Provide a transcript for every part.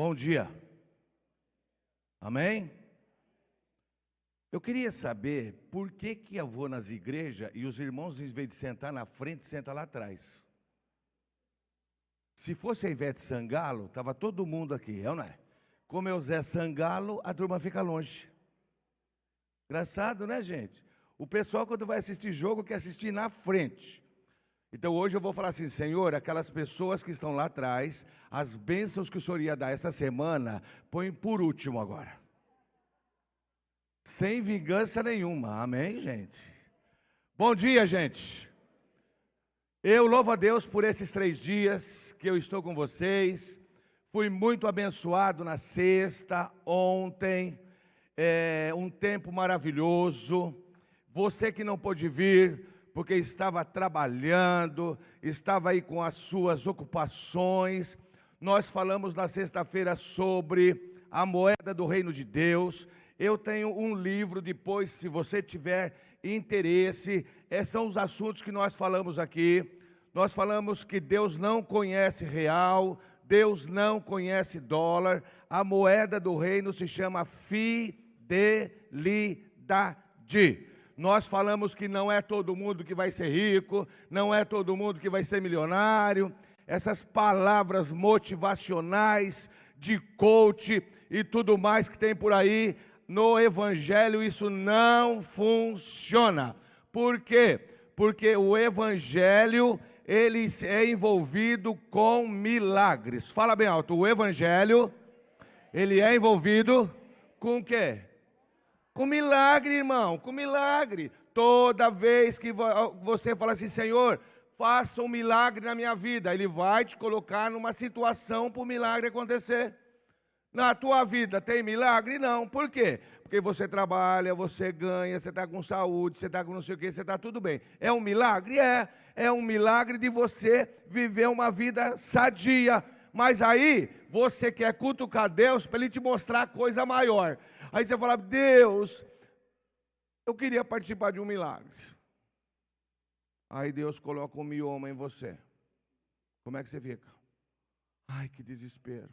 Bom dia. Amém? Eu queria saber por que eu vou nas igrejas e os irmãos, em vez de sentar na frente, sentam lá atrás. Se fosse a Ivete Sangalo, estava todo mundo aqui, é ou não é? Como é o Zé Sangalo, a turma fica longe. Engraçado, né, gente? O pessoal, quando vai assistir jogo, quer assistir na frente. Então hoje eu vou falar assim: Senhor, aquelas pessoas que estão lá atrás, as bênçãos que o Senhor ia dar essa semana, põe por último agora. Sem vingança nenhuma, amém, gente? Bom dia, gente. Eu louvo a Deus por esses 3 dias que eu estou com vocês. Fui muito abençoado na sexta, ontem, um tempo maravilhoso. Você que não pôde vir, porque estava trabalhando, estava aí com as suas ocupações. Nós falamos na sexta-feira sobre a moeda do reino de Deus. Eu tenho um livro depois, se você tiver interesse, são os assuntos que nós falamos aqui. Nós falamos que Deus não conhece real, Deus não conhece dólar. A moeda do reino se chama fidelidade. Nós falamos que não é todo mundo que vai ser rico, não é todo mundo que vai ser milionário. Essas palavras motivacionais, de coach e tudo mais que tem por aí, no Evangelho isso não funciona. Por quê? Porque o Evangelho, ele é envolvido com milagres. Fala bem alto, o Evangelho, ele é envolvido com o quê? Com milagre, irmão, com milagre. Toda vez que você fala assim: Senhor, faça um milagre na minha vida, Ele vai te colocar numa situação para o milagre acontecer. Na tua vida tem milagre? Não. Por quê? Porque você trabalha, você ganha, você está com saúde, você está com não sei o quê, você está tudo bem. É um milagre? É um milagre de você viver uma vida sadia. Mas aí, você quer cutucar Deus para Ele te mostrar coisa maior. Aí você fala: Deus, eu queria participar de um milagre. Aí Deus coloca um mioma em você. Como é que você fica? Ai, que desespero.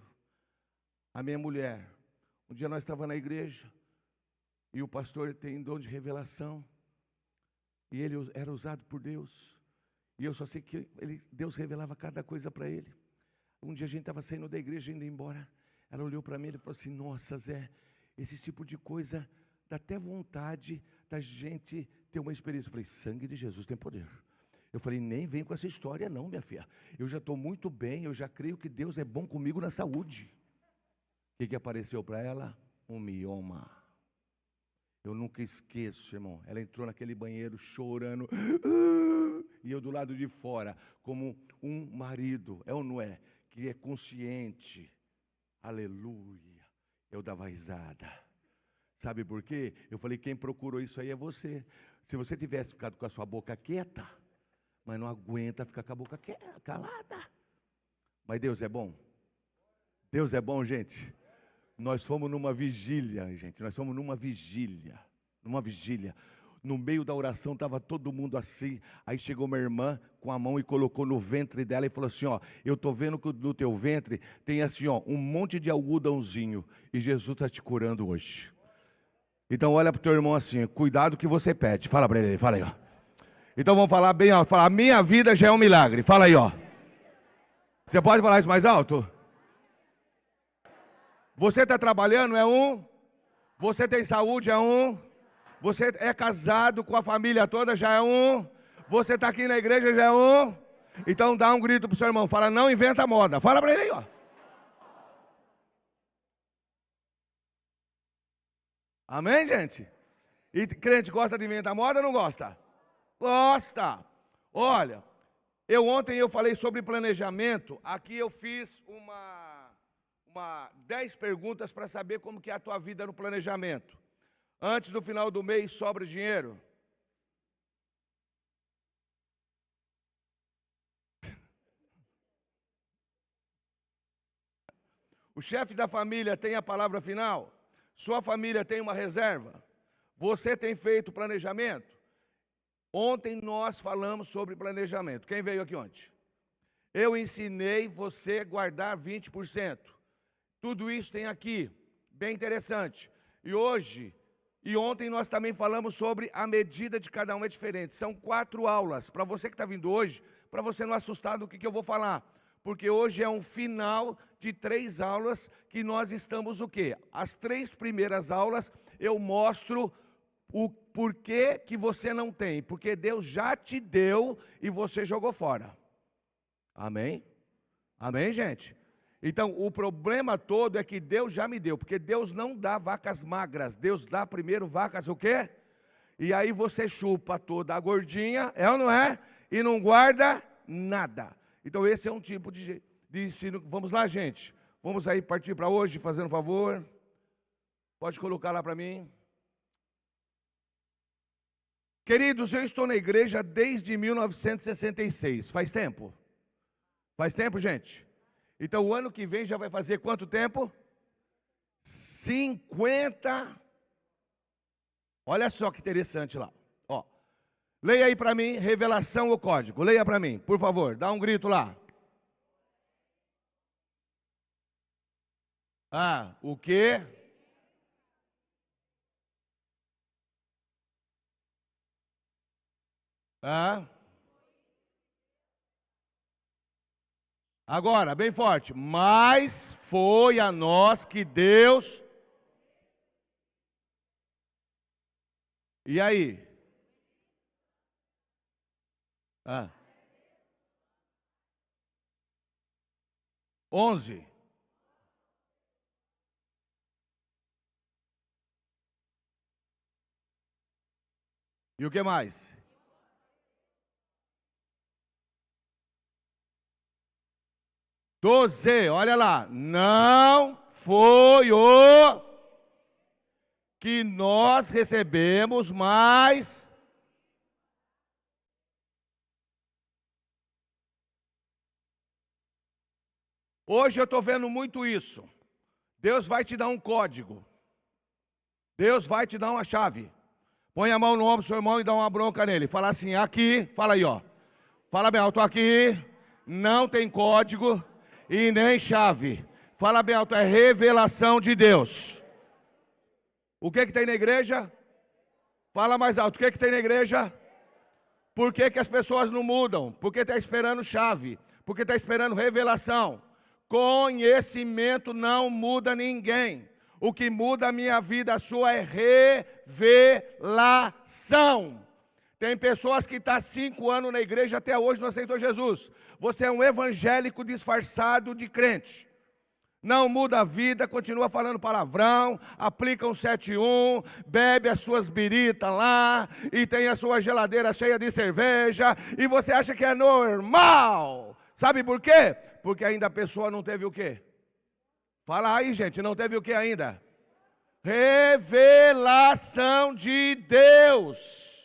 A minha mulher, um dia nós estávamos na igreja, e o pastor tem dom de revelação, e ele era usado por Deus, e eu só sei que Deus revelava cada coisa para ele. Um dia a gente estava saindo da igreja, indo embora, ela olhou para mim e falou assim: nossa, Zé, esse tipo de coisa dá até vontade da gente ter uma experiência. Eu falei: sangue de Jesus tem poder. Eu falei: nem vem com essa história não, minha filha, eu já estou muito bem, eu já creio que Deus é bom comigo na saúde. O que apareceu para ela? Um mioma. Eu nunca esqueço, irmão. Ela entrou naquele banheiro chorando, e eu do lado de fora, como um marido, é ou não é? Que é consciente. Aleluia. Eu dava risada. Sabe por quê? Eu falei: quem procurou isso aí é você. Se você tivesse ficado com a sua boca quieta, mas não aguenta ficar com a boca calada. Mas Deus é bom. Deus é bom, gente. Nós fomos numa vigília, gente. Nós fomos numa vigília. No meio da oração estava todo mundo assim. Aí chegou uma irmã com a mão e colocou no ventre dela e falou assim: ó, eu estou vendo que no teu ventre tem assim, ó, um monte de algodãozinho, e Jesus está te curando hoje. Então olha para o teu irmão assim: cuidado que você pede. Fala para ele, fala aí, ó. Então vamos falar bem alto. Fala: a minha vida já é um milagre. Fala aí, ó. Você pode falar isso mais alto? Você está trabalhando, é um. Você tem saúde, é um. Você é casado com a família toda, já é um. Você está aqui na igreja, já é um. Então dá um grito para o seu irmão, fala: não inventa moda. Fala para ele aí, ó. Amém, gente? E crente gosta de inventar moda ou não gosta? Gosta. Olha, ontem eu falei sobre planejamento. Aqui eu fiz uma 10 perguntas para saber como que é a tua vida no planejamento. Antes do final do mês, sobra dinheiro? O chefe da família tem a palavra final? Sua família tem uma reserva? Você tem feito planejamento? Ontem nós falamos sobre planejamento. Quem veio aqui ontem? Eu ensinei você a guardar 20%. Tudo isso tem aqui, bem interessante. E ontem nós também falamos sobre a medida de cada um é diferente. São 4 aulas, para você que está vindo hoje, para você não assustar do que eu vou falar. Porque hoje é um final de 3 aulas que nós estamos o quê? As 3 primeiras aulas eu mostro o porquê que você não tem. Porque Deus já te deu e você jogou fora. Amém? Amém, gente? Então, o problema todo é que Deus já me deu, porque Deus não dá vacas magras, Deus dá primeiro vacas o quê? E aí você chupa toda a gordinha, é ou não é? E não guarda nada. Então, esse é um tipo de ensino. Vamos lá, gente? Vamos aí partir para hoje, fazendo um favor. Pode colocar lá para mim. Queridos, eu estou na igreja desde 1966, faz tempo? Faz tempo, gente? Então, o ano que vem já vai fazer quanto tempo? 50. Olha só que interessante lá. Ó, leia aí para mim, revelação ou código. Leia para mim, por favor, dá um grito lá. Ah, o quê? Ah. Agora, bem forte. Mas foi a nós que Deus... E aí? 11. E o que mais? 12, olha lá, não foi o que nós recebemos, mas hoje eu estou vendo muito isso. Deus vai te dar um código, Deus vai te dar uma chave. Põe a mão no ombro do seu irmão e dá uma bronca nele. Fala assim, aqui, fala aí, ó. Fala bem alto, aqui não tem código e nem chave. Fala bem alto, é revelação de Deus. O que tem na igreja? Fala mais alto, o que tem na igreja? Por que as pessoas não mudam? Porque está esperando chave, porque está esperando revelação. Conhecimento não muda ninguém. O que muda a minha vida, a sua, é revelação. Tem pessoas que estão há 5 anos na igreja, até hoje não aceitou Jesus. Você é um evangélico disfarçado de crente. Não muda a vida, continua falando palavrão, aplica um 7-1, bebe as suas biritas lá, e tem a sua geladeira cheia de cerveja, e você acha que é normal. Sabe por quê? Porque ainda a pessoa não teve o quê? Fala aí, gente, não teve o quê ainda? Revelação de Deus.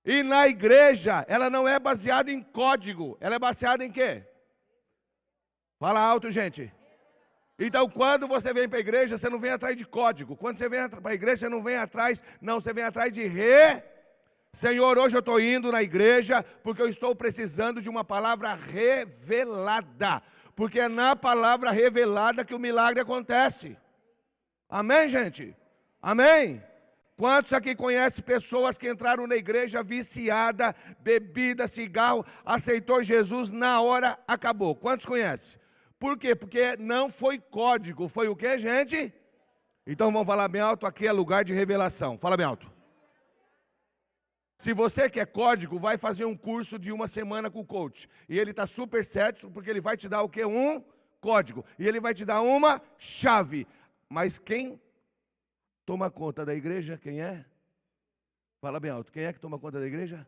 E na igreja, ela não é baseada em código, ela é baseada em quê? Fala alto, gente. Então, quando você vem para a igreja, você não vem atrás de código. Quando você vem para a igreja, você não vem atrás, não, você vem atrás de Senhor, hoje eu estou indo na igreja porque eu estou precisando de uma palavra revelada. Porque é na palavra revelada que o milagre acontece. Amém, gente? Amém? Quantos aqui conhecem pessoas que entraram na igreja viciada, bebida, cigarro, aceitou Jesus, na hora acabou? Quantos conhecem? Por quê? Porque não foi código, foi o quê, gente? Então vamos falar bem alto, aqui é lugar de revelação. Fala bem alto. Se você quer código, vai fazer um curso de 1 semana com o coach. E ele está super certo, porque ele vai te dar o quê? Um código. E ele vai te dar uma chave. Mas quem toma conta da igreja, quem é? Fala bem alto, quem é que toma conta da igreja?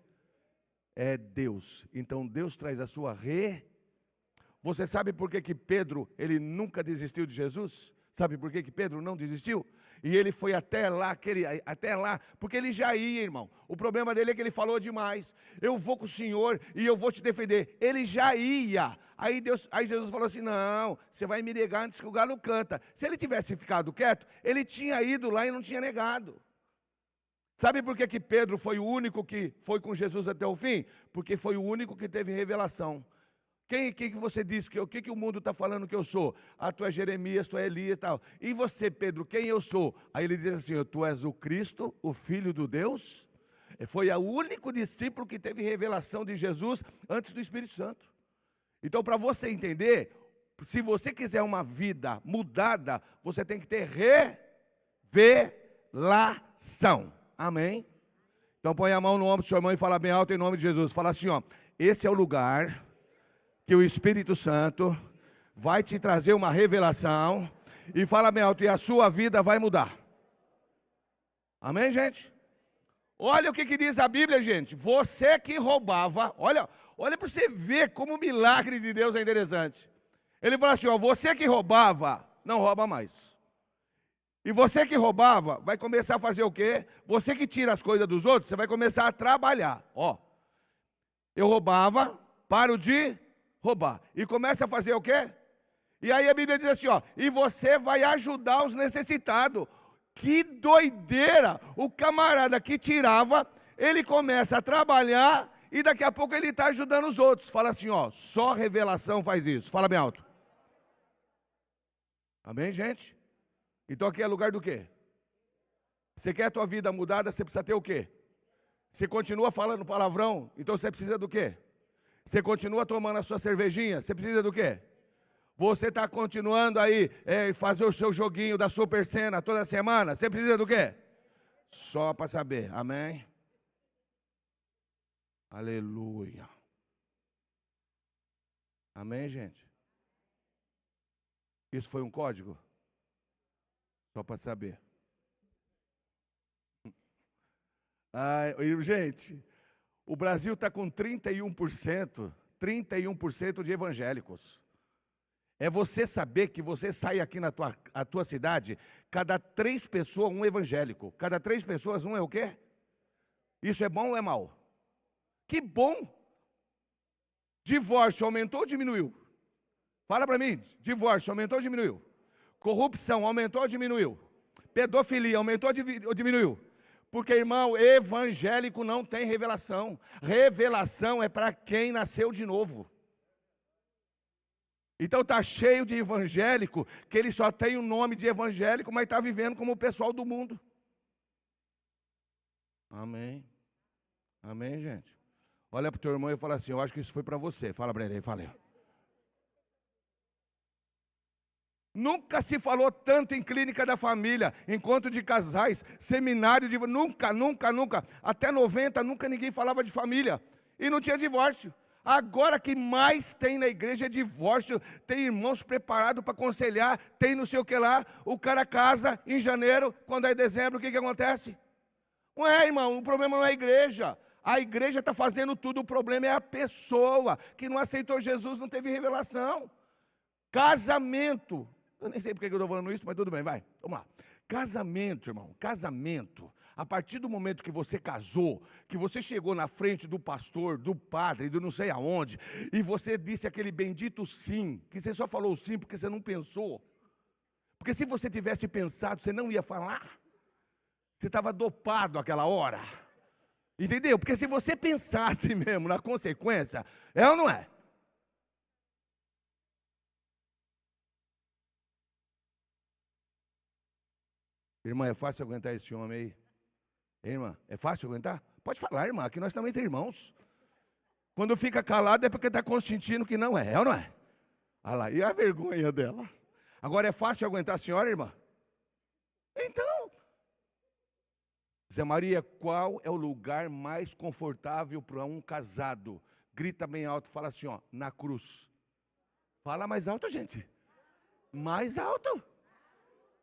É Deus. Então Deus traz a sua Você sabe por que Pedro, ele nunca desistiu de Jesus? Sabe por que Pedro não desistiu? E ele foi até lá, porque ele já ia, irmão. O problema dele é que ele falou demais. Eu vou com o Senhor e eu vou te defender. Ele já ia. Aí Jesus falou assim, não, você vai me negar antes que o galo canta. Se ele tivesse ficado quieto, ele tinha ido lá e não tinha negado. Sabe por que Pedro foi o único que foi com Jesus até o fim? Porque foi o único que teve revelação. Quem que você diz que o que o mundo está falando que eu sou? Ah, tu é Jeremias, tu é Elias e tal. E você, Pedro, quem eu sou? Aí ele diz assim, tu és o Cristo, o Filho do Deus. Foi o único discípulo que teve revelação de Jesus antes do Espírito Santo. Então, para você entender, se você quiser uma vida mudada, você tem que ter revelação. Amém? Então põe a mão no ombro do seu irmão e fala bem alto em nome de Jesus. Fala assim, ó, esse é o lugar que o Espírito Santo vai te trazer uma revelação. E fala bem alto, e a sua vida vai mudar. Amém, gente? Olha o que diz a Bíblia, gente. Você que roubava, olha para você ver como o milagre de Deus é interessante. Ele fala assim, ó, você que roubava, não rouba mais. E você que roubava, vai começar a fazer o quê? Você que tira as coisas dos outros, você vai começar a trabalhar. Ó, eu roubava, paro de roubar. E começa a fazer o quê? E aí a Bíblia diz assim, ó, e você vai ajudar os necessitados. Que doideira! O camarada que tirava, ele começa a trabalhar e daqui a pouco ele está ajudando os outros. Fala assim, ó, só revelação faz isso. Fala bem alto. Amém, gente? Então aqui é lugar do quê? Você quer a tua vida mudada, você precisa ter o quê? Você continua falando palavrão, então você precisa do quê? Você continua tomando a sua cervejinha, você precisa do quê? Você está continuando aí, fazer o seu joguinho da Super Cena toda semana, você precisa do quê? Só para saber, amém? Aleluia. Amém, gente? Isso foi um código? Só para saber. Ai, gente, o Brasil está com 31% de evangélicos. É você saber que você sai aqui na tua cidade, cada 3 pessoas um evangélico. Cada 3 pessoas um é o quê? Isso é bom ou é mal? Que bom! Divórcio aumentou ou diminuiu? Fala para mim, divórcio aumentou ou diminuiu? Corrupção aumentou ou diminuiu? Pedofilia aumentou ou diminuiu? Porque, irmão, evangélico não tem revelação. Revelação é para quem nasceu de novo. Então está cheio de evangélico, que ele só tem o nome de evangélico, mas está vivendo como o pessoal do mundo. Amém. Amém, gente? Olha para o teu irmão e fala assim, eu acho que isso foi para você. Fala para ele, fala aí. Nunca se falou tanto em clínica da família, encontro de casais, seminário de... Nunca. Até 90, nunca ninguém falava de família. E não tinha divórcio. Agora que mais tem na igreja é divórcio, tem irmãos preparados para aconselhar, tem não sei o que lá, o cara casa em janeiro, quando é dezembro, o que acontece? Não é, irmão, o problema não é a igreja está fazendo tudo, o problema é a pessoa, que não aceitou Jesus, não teve revelação. Casamento, eu nem sei porque eu estou falando isso, mas tudo bem, vai, vamos lá. Casamento, irmão, casamento. A partir do momento que você casou, que você chegou na frente do pastor, do padre, do não sei aonde, e você disse aquele bendito sim, que você só falou sim porque você não pensou. Porque se você tivesse pensado, você não ia falar. Você estava dopado aquela hora. Entendeu? Porque se você pensasse mesmo na consequência, é ou não é? Irmã, é fácil aguentar esse homem aí? Irmã, é fácil aguentar? Pode falar, irmã, aqui nós também temos irmãos. Quando fica calado é porque está consentindo que não é ou não é? Olha lá, e a vergonha dela? Agora é fácil aguentar a senhora, irmã? Então, Zé Maria, qual é o lugar mais confortável para um casado? Grita bem alto, fala assim, ó, na cruz. Fala mais alto, gente. Mais alto.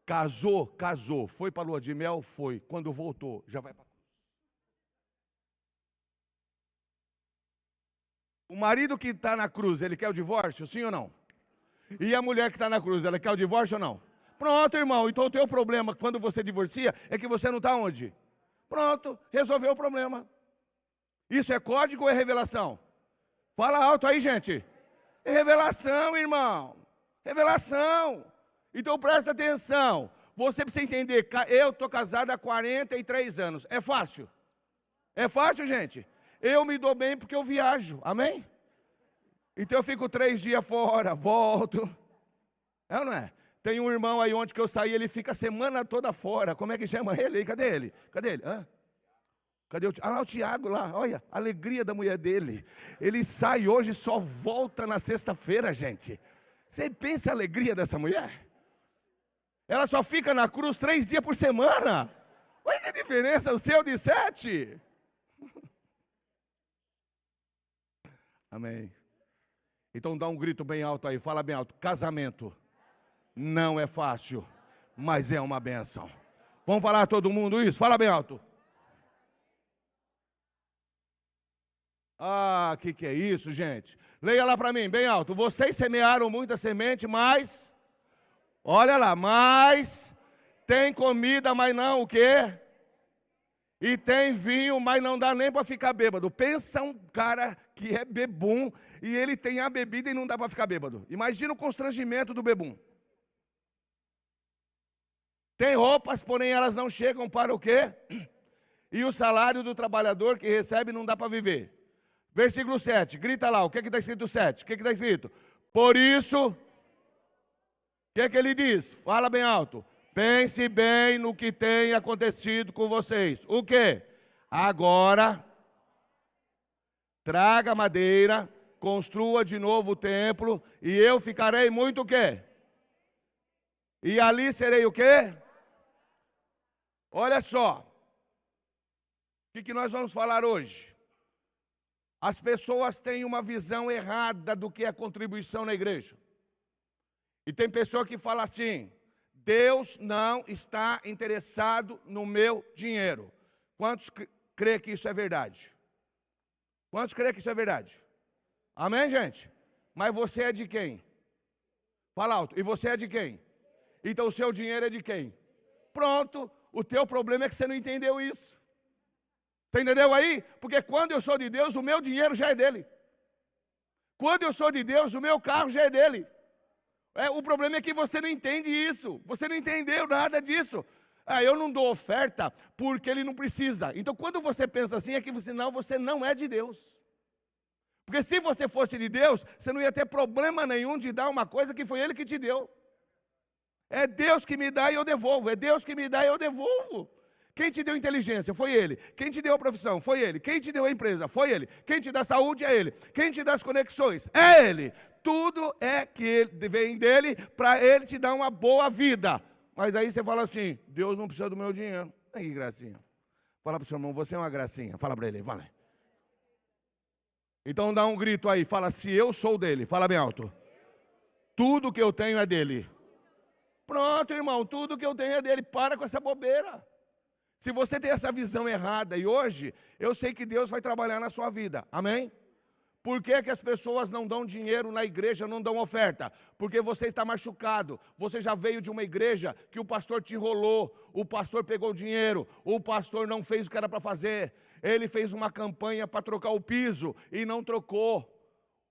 Casou, foi para a lua de mel? Foi. Quando voltou, já vai para a cruz. O marido que está na cruz, ele quer o divórcio, sim ou não? E a mulher que está na cruz, ela quer o divórcio ou não? Pronto, irmão, então o teu problema quando você divorcia é que você não está onde? Pronto, resolveu o problema. Isso é código ou é revelação? Fala alto aí, gente. É revelação, irmão. Revelação. Então presta atenção, você precisa entender, eu estou casado há 43 anos, é fácil? É fácil, gente? Eu me dou bem porque eu viajo, amém? Então eu fico 3 dias fora, volto. É ou não é? Tem um irmão aí onde que eu saí, ele fica a semana toda fora. Como é que chama ele? Cadê ele? Cadê ele? Hã? Cadê o Tiago? Ah, lá o Tiago lá, olha, a alegria da mulher dele. Ele sai hoje e só volta na sexta-feira, gente. Você pensa a alegria dessa mulher? Ela só fica na cruz 3 dias por semana. Olha que diferença, o seu de 7. Amém. Então dá um grito bem alto aí, fala bem alto. Casamento não é fácil, mas é uma bênção. Vamos falar todo mundo isso? Fala bem alto. Ah, que é isso, gente? Leia lá para mim, bem alto. Vocês semearam muita semente, mas... Olha lá, mas... Tem comida, mas não o quê? E tem vinho, mas não dá nem para ficar bêbado. Pensa um cara que é bebum e ele tem a bebida e não dá para ficar bêbado. Imagina o constrangimento do bebum. Tem roupas, porém elas não chegam para o quê? E o salário do trabalhador que recebe não dá para viver. Versículo 7, grita lá, o que está escrito 7? O que está escrito? Por isso, o que ele diz? Fala bem alto. Pense bem no que tem acontecido com vocês. O quê? Agora, traga madeira, construa de novo o templo, e eu ficarei muito o quê? E ali serei o quê? Olha só, o que nós vamos falar hoje? As pessoas têm uma visão errada do que é contribuição na igreja. E tem pessoa que fala assim, Deus não está interessado no meu dinheiro. Quantos crê que isso é verdade? Quantos crê que isso é verdade? Amém, gente? Mas você é de quem? Fala alto. E você é de quem? Então o seu dinheiro é de quem? Pronto. O teu problema é que você não entendeu isso. Você entendeu aí? Porque quando eu sou de Deus, o meu dinheiro já é dele. Quando eu sou de Deus, o meu carro já é dele. O problema é que você não entende isso. Você não entendeu nada disso. Eu não dou oferta porque ele não precisa. Então, quando você pensa assim, é que você não é de Deus. Porque se você fosse de Deus, você não ia ter problema nenhum de dar uma coisa que foi Ele que te deu. É Deus que me dá e eu devolvo. É Deus que me dá e eu devolvo. Quem te deu inteligência? Foi Ele. Quem te deu a profissão? Foi Ele. Quem te deu a empresa? Foi Ele. Quem te dá saúde? É Ele. Quem te dá as conexões? É Ele. Tudo é que vem dele para Ele te dar uma boa vida. Mas aí você fala assim, Deus não precisa do meu dinheiro. Que gracinha. Fala para o seu irmão, você é uma gracinha. Fala para ele, vai. Então dá um grito aí, fala, se eu sou dele. Fala bem alto. Tudo que eu tenho é dele. Pronto, irmão, tudo que eu tenho é dele. Para com essa bobeira. Se você tem essa visão errada, e hoje, eu sei que Deus vai trabalhar na sua vida. Amém? Por que as pessoas não dão dinheiro na igreja, não dão oferta? Porque você está machucado. Você já veio de uma igreja que o pastor te enrolou, o pastor pegou dinheiro, o pastor não fez o que era para fazer. Ele fez uma campanha para trocar o piso e não trocou.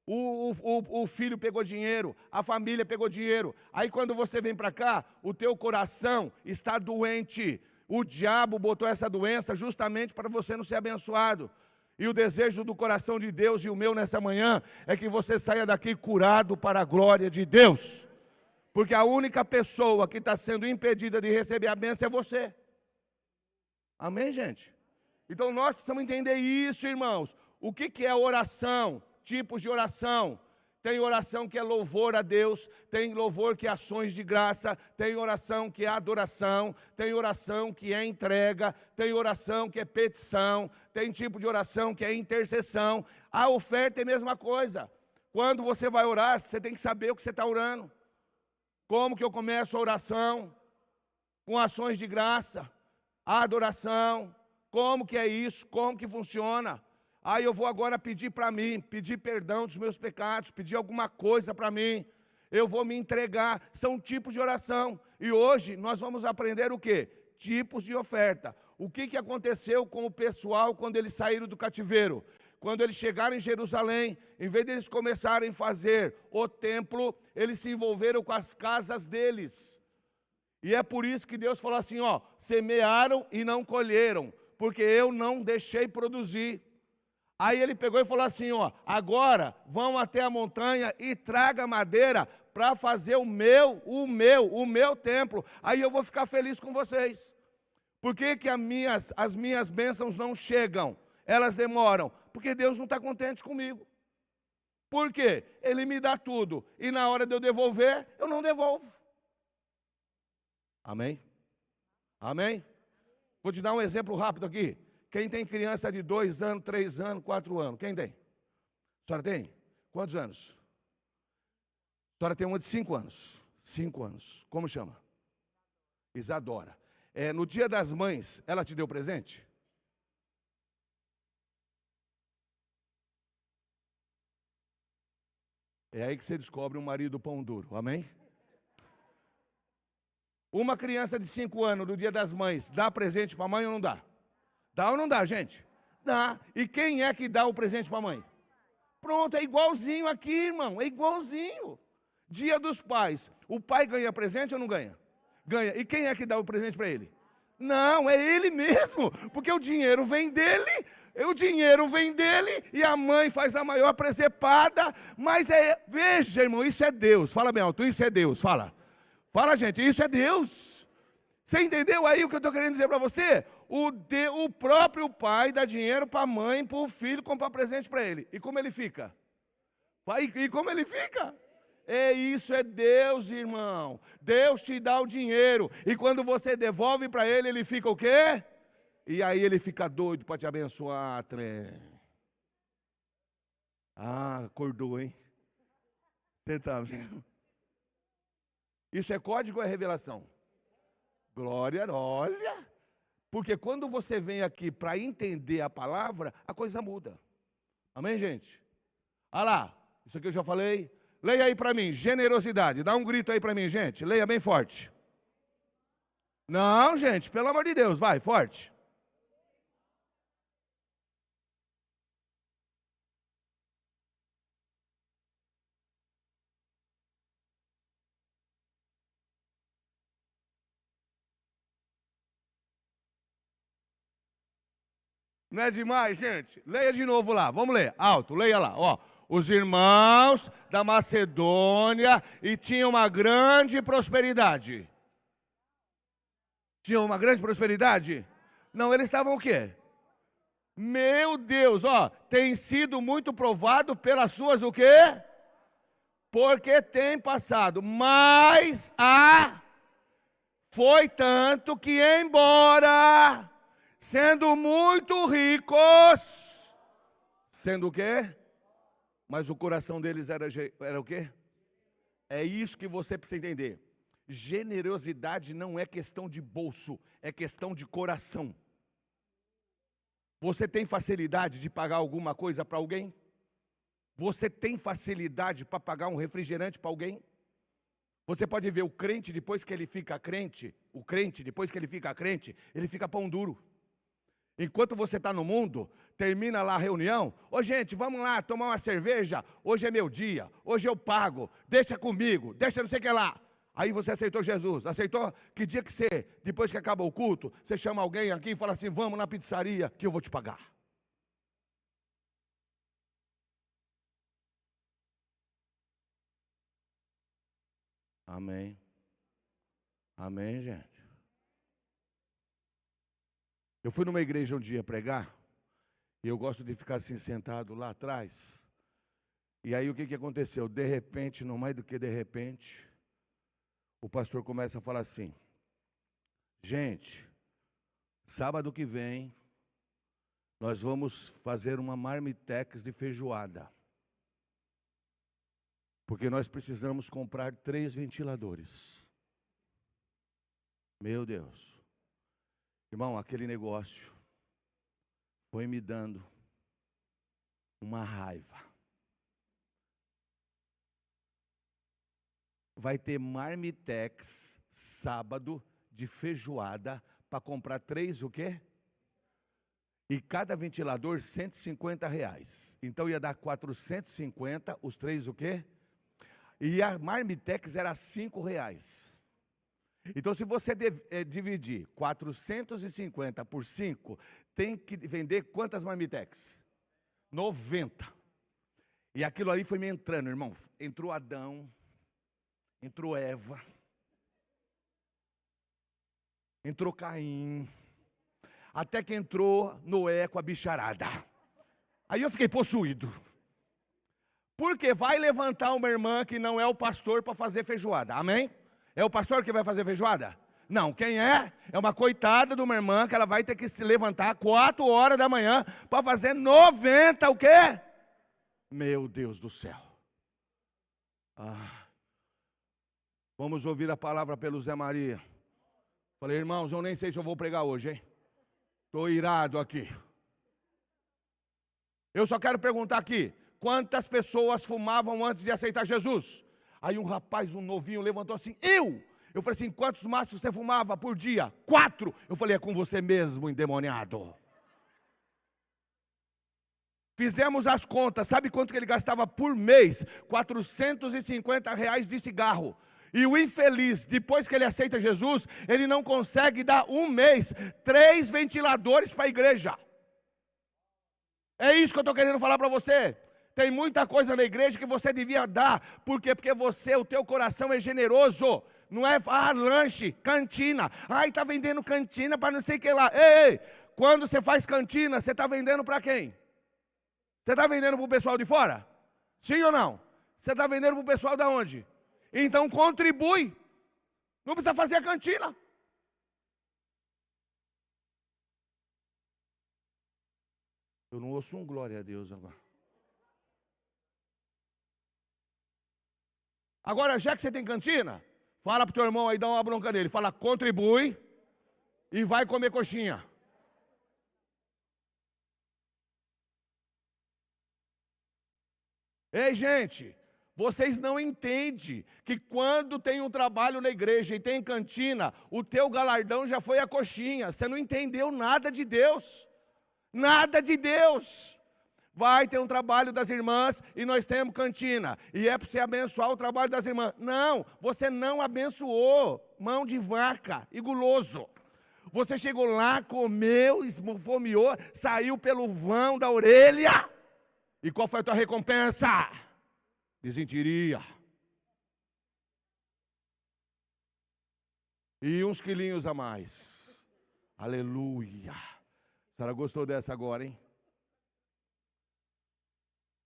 O filho pegou dinheiro, a família pegou dinheiro. Aí quando você vem para cá, o teu coração está doente. O diabo botou essa doença justamente para você não ser abençoado. E o desejo do coração de Deus e o meu nessa manhã é que você saia daqui curado para a glória de Deus. Porque a única pessoa que está sendo impedida de receber a bênção é você. Amém, gente? Então nós precisamos entender isso, irmãos. O que é oração? Tipos de oração. Tem oração que é louvor a Deus, tem louvor que é ações de graça, tem oração que é adoração, tem oração que é entrega, tem oração que é petição, tem tipo de oração que é intercessão. A oferta é a mesma coisa. Quando você vai orar, você tem que saber o que você está orando. Como que eu começo a oração? Com ações de graça, a adoração, como que é isso, como que funciona? Aí eu vou agora pedir para mim, pedir perdão dos meus pecados, pedir alguma coisa para mim. Eu vou me entregar, são tipos de oração. E hoje nós vamos aprender o quê? Tipos de oferta. O que aconteceu com o pessoal quando eles saíram do cativeiro? Quando eles chegaram em Jerusalém, em vez de eles começarem a fazer o templo, eles se envolveram com as casas deles. E é por isso que Deus falou assim, semearam e não colheram, porque eu não deixei produzir. Aí ele pegou e falou assim, ó, agora vão até a montanha e traga madeira para fazer o meu templo. Aí eu vou ficar feliz com vocês. Por que que as minhas bênçãos não chegam? Elas demoram. Porque Deus não está contente comigo. Por quê? Ele me dá tudo. E na hora de eu devolver, eu não devolvo. Amém? Amém? Vou te dar um exemplo rápido aqui. Quem tem criança de 2 anos, 3 anos, 4 anos? Quem tem? A senhora tem? Quantos anos? A senhora tem uma de 5 anos. 5 anos. Como chama? Isadora. No dia das mães, ela te deu presente? É aí que você descobre um marido pão duro. Amém? Uma criança de 5 anos, no dia das mães, dá presente para a mãe ou não dá? Dá ou não dá, gente? Dá. E quem é que dá o presente para a mãe? Pronto, é igualzinho aqui, irmão. É igualzinho. Dia dos pais. O pai ganha presente ou não ganha? Ganha. E quem é que dá o presente para ele? Não, é ele mesmo. Porque o dinheiro vem dele. E a mãe faz a maior presepada. Mas veja, irmão, isso é Deus. Fala bem alto, isso é Deus. Fala, gente, isso é Deus. Você entendeu aí o que eu estou querendo dizer para você? O próprio pai dá dinheiro para a mãe, para o filho, comprar presente para ele. E como ele fica? E como ele fica? Isso é Deus, irmão. Deus te dá o dinheiro. E quando você devolve para ele, ele fica o quê? E aí ele fica doido para te abençoar, trem. Acordou, hein? Você está vendo? Isso é código ou é revelação? Glória, olha. Porque quando você vem aqui para entender a palavra, a coisa muda. Amém, gente? Olha lá, isso aqui eu já falei. Leia aí para mim, generosidade. Dá um grito aí para mim, gente. Leia bem forte. Não, gente, pelo amor de Deus, vai, forte. Não é demais, gente? Leia de novo lá, vamos ler, alto, leia lá, ó. Os irmãos da Macedônia e tinham uma grande prosperidade. Tinham uma grande prosperidade? Não, eles estavam o quê? Meu Deus, ó, tem sido muito provado pelas suas o quê? Porque tem passado, mas foi tanto que embora sendo muito ricos, sendo o quê? Mas o coração deles era o quê? É isso que você precisa entender. Generosidade não é questão de bolso, é questão de coração. Você tem facilidade de pagar alguma coisa para alguém? Você tem facilidade para pagar um refrigerante para alguém? Você pode ver o crente depois que ele fica crente, ele fica pão duro. Enquanto você está no mundo, termina lá a reunião, gente, vamos lá tomar uma cerveja, hoje é meu dia, hoje eu pago, deixa comigo, deixa não sei o que lá. Aí você aceitou Jesus, aceitou? Que dia que você, depois que acaba o culto, você chama alguém aqui e fala assim, vamos na pizzaria que eu vou te pagar. Amém. Amém, gente. Eu fui numa igreja um dia pregar, e eu gosto de ficar assim sentado lá atrás. E aí o que aconteceu? De repente, não mais do que de repente, o pastor começa a falar assim, gente, sábado que vem, nós vamos fazer uma marmitex de feijoada. Porque nós precisamos comprar 3 ventiladores. Meu Deus. Irmão, aquele negócio foi me dando uma raiva. Vai ter marmitex sábado de feijoada para comprar 3 o quê? E cada ventilador R$150. Então ia dar 450, os 3 o quê? E a marmitex era R$5. Então, se você dividir 450 por 5, tem que vender quantas marmitex? 90. E aquilo ali foi me entrando, irmão. Entrou Adão, entrou Eva, entrou Caim, até que entrou Noé com a bicharada. Aí eu fiquei possuído. Porque vai levantar uma irmã que não é o pastor para fazer feijoada, amém? É o pastor que vai fazer feijoada? Não, quem é? É uma coitada de uma irmã que ela vai ter que se levantar 4 horas da manhã para fazer 90, o quê? Meu Deus do céu. Vamos ouvir a palavra pelo Zé Maria. Falei, irmãos, eu nem sei se eu vou pregar hoje, hein? Estou irado aqui. Eu só quero perguntar aqui, quantas pessoas fumavam antes de aceitar Jesus? Aí um rapaz, um novinho, levantou assim, Eu falei assim, quantos maços você fumava por dia? 4. Eu falei, é com você mesmo, endemoniado. Fizemos as contas, sabe quanto que ele gastava por mês? R$450 de cigarro. E o infeliz, depois que ele aceita Jesus, ele não consegue dar um mês 3 ventiladores para a igreja. É isso que eu estou querendo falar para você. Tem muita coisa na igreja que você devia dar. Por quê? Porque você, o teu coração é generoso. Não é, lanche, cantina. Está vendendo cantina para não sei o que lá. Ei, quando você faz cantina, você está vendendo para quem? Você está vendendo para o pessoal de fora? Sim ou não? Você está vendendo para o pessoal de onde? Então contribui. Não precisa fazer a cantina. Eu não ouço um glória a Deus agora. Agora, já que você tem cantina, fala para o teu irmão aí, dá uma bronca nele. Fala, contribui e vai comer coxinha. Ei, gente, vocês não entendem que quando tem um trabalho na igreja e tem cantina, o teu galardão já foi a coxinha. Você não entendeu nada de Deus. Nada de Deus. Vai ter um trabalho das irmãs e nós temos cantina. E é para você abençoar o trabalho das irmãs. Não, você não abençoou. Mão de vaca e guloso. Você chegou lá, comeu, esfomeou, saiu pelo vão da orelha. E qual foi a tua recompensa? Desentiria. E uns quilinhos a mais. Aleluia. A senhora gostou dessa agora, hein?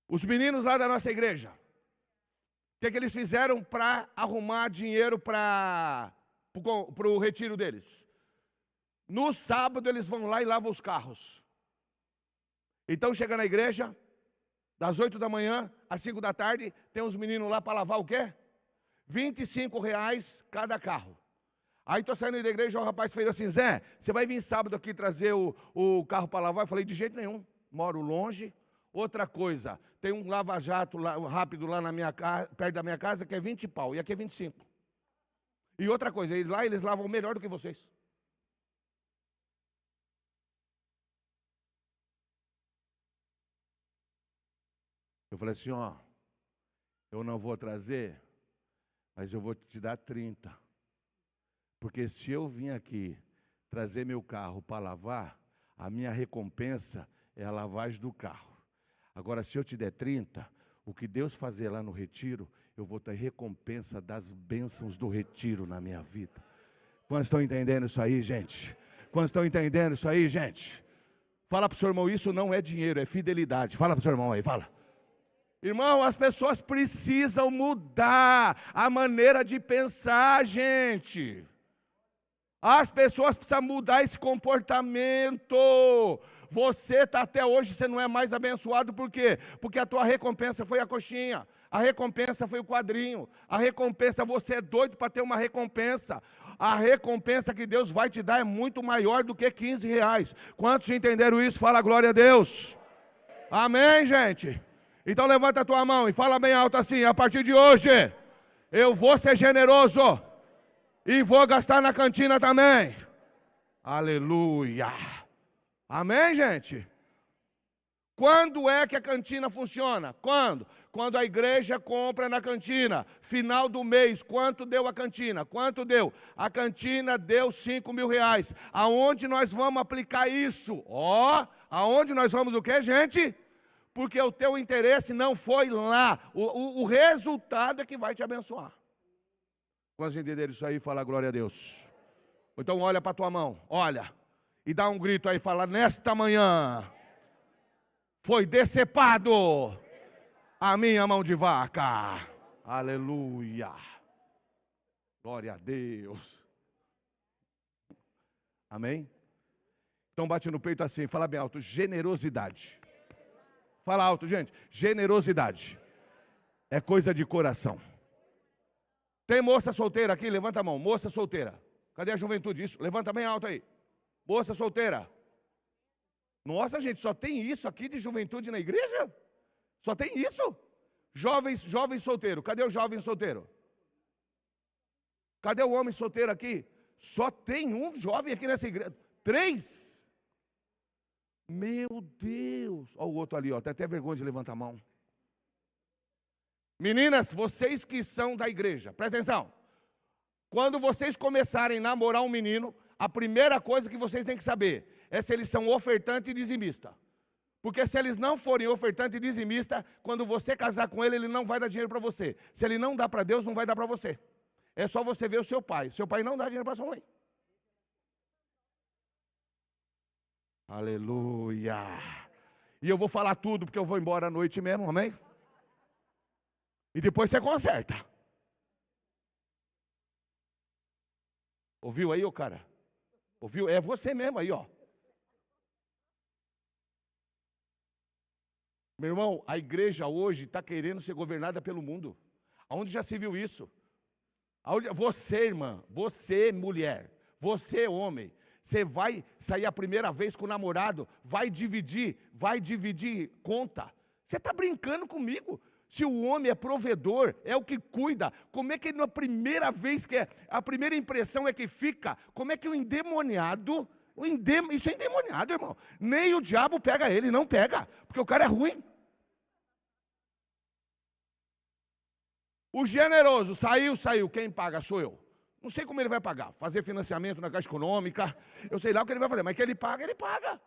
Os meninos lá da nossa igreja, o que eles fizeram para arrumar dinheiro para o retiro deles? No sábado eles vão lá e lavam os carros. Então chega na igreja, das 8 da manhã às 5 da tarde, tem uns meninos lá para lavar o quê? R$25 cada carro. Aí estou saindo da igreja, o rapaz fez assim, Zé, você vai vir sábado aqui trazer o carro para lavar? Eu falei, de jeito nenhum, moro longe. Outra coisa, tem um lava-jato rápido lá na minha casa, perto da minha casa, que é 20 pau, e aqui é 25. E outra coisa, lá eles lavam melhor do que vocês. Eu falei assim, eu não vou trazer, mas eu vou te dar 30. Porque se eu vim aqui trazer meu carro para lavar, a minha recompensa é a lavagem do carro. Agora, se eu te der 30, o que Deus fazer lá no retiro, eu vou ter recompensa das bênçãos do retiro na minha vida. Quantos estão entendendo isso aí, gente? Quantos estão entendendo isso aí, gente? Fala para o seu irmão, isso não é dinheiro, é fidelidade. Fala para o seu irmão aí, fala. Irmão, as pessoas precisam mudar a maneira de pensar, gente. As pessoas precisam mudar esse comportamento. Você está até hoje, você não é mais abençoado, por quê? Porque a tua recompensa foi a coxinha, a recompensa foi o quadrinho, a recompensa, você é doido para ter uma recompensa. A recompensa que Deus vai te dar é muito maior do que R$15. Quantos entenderam isso? Fala glória a Deus. Amém, gente? Então levanta a tua mão e fala bem alto assim, a partir de hoje, eu vou ser generoso e vou gastar na cantina também. Aleluia. Amém, gente? Quando é que a cantina funciona? Quando? Quando a igreja compra na cantina. Final do mês, quanto deu a cantina? Quanto deu? A cantina deu R$5.000. Aonde nós vamos aplicar isso? Aonde nós vamos o quê, gente? porque o teu interesse não foi lá. O resultado é que vai te abençoar. Quando a gente entender isso aí, fala glória a Deus. Então olha para a tua mão, olha, e dá um grito aí, fala: nesta manhã foi decepado a minha mão de vaca. Aleluia. Glória a Deus. Amém? Então bate no peito assim, fala bem alto: generosidade. Fala alto, gente. Generosidade é coisa de coração. Tem moça solteira aqui? Levanta a mão. Moça solteira. Cadê a juventude? Isso, levanta bem alto aí. Moça solteira. Nossa, gente, só tem isso aqui de juventude na igreja? Só tem isso? Jovem solteiro. Cadê o jovem solteiro? Cadê o homem solteiro aqui? Só tem um jovem aqui nessa igreja. 3? Meu Deus. Olha o outro ali, ó. Tem até vergonha de levantar a mão. Meninas, vocês que são da igreja, presta atenção. Quando vocês começarem a namorar um menino, a primeira coisa que vocês têm que saber é se eles são ofertante e dizimista. Porque se eles não forem ofertante e dizimista, quando você casar com ele, ele não vai dar dinheiro para você. Se ele não dá para Deus, não vai dar para você. É só você ver o seu pai. Seu pai não dá dinheiro para sua mãe. Aleluia. E eu vou falar tudo, porque eu vou embora à noite mesmo, amém? E depois você conserta. Ouviu aí, ô cara? Ouviu? É você mesmo aí, ó. Meu irmão, a igreja hoje está querendo ser governada pelo mundo. Aonde já se viu isso? Você, irmã, você, mulher, você, homem, você vai sair a primeira vez com o namorado, vai dividir conta. Você está brincando comigo? Se o homem é provedor, é o que cuida, como é que na primeira vez a primeira impressão é que fica, como é que o endemoniado, isso é endemoniado, irmão, nem o diabo pega ele, não pega, porque o cara é ruim. O generoso, saiu, quem paga sou eu. Não sei como ele vai pagar, fazer financiamento na Caixa Econômica, eu sei lá o que ele vai fazer, mas que ele paga, ele paga.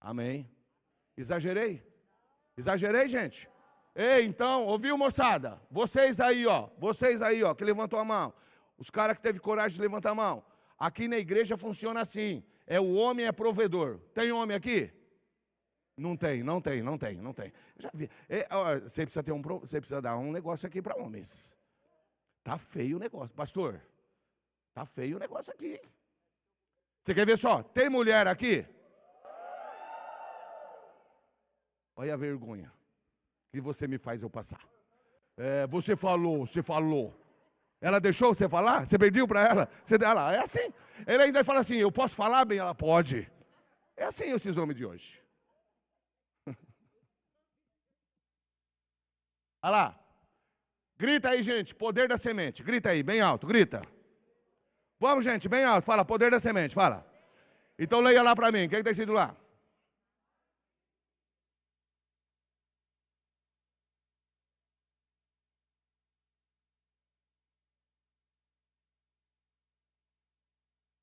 Amém. Exagerei, gente? Ei, então, ouviu, moçada? Vocês aí, ó, que levantou a mão. Os caras que teve coragem de levantar a mão. Aqui na igreja funciona assim, o homem é provedor. Tem homem aqui? Não tem. Já vi. Você precisa dar um negócio aqui para homens. Tá feio o negócio, pastor. Tá feio o negócio aqui. Você quer ver só? Tem mulher aqui? Olha a vergonha que você me faz eu passar. Você falou. Ela deixou você falar? Você pediu para ela? Ela é assim. Ele ainda fala assim: eu posso falar bem? Ela pode. É assim esses homens de hoje. Olha lá. Grita aí, gente, poder da semente. Grita aí, bem alto, grita. Vamos, gente, bem alto. Fala, poder da semente, fala. Então leia lá para mim. Quem está escrito lá?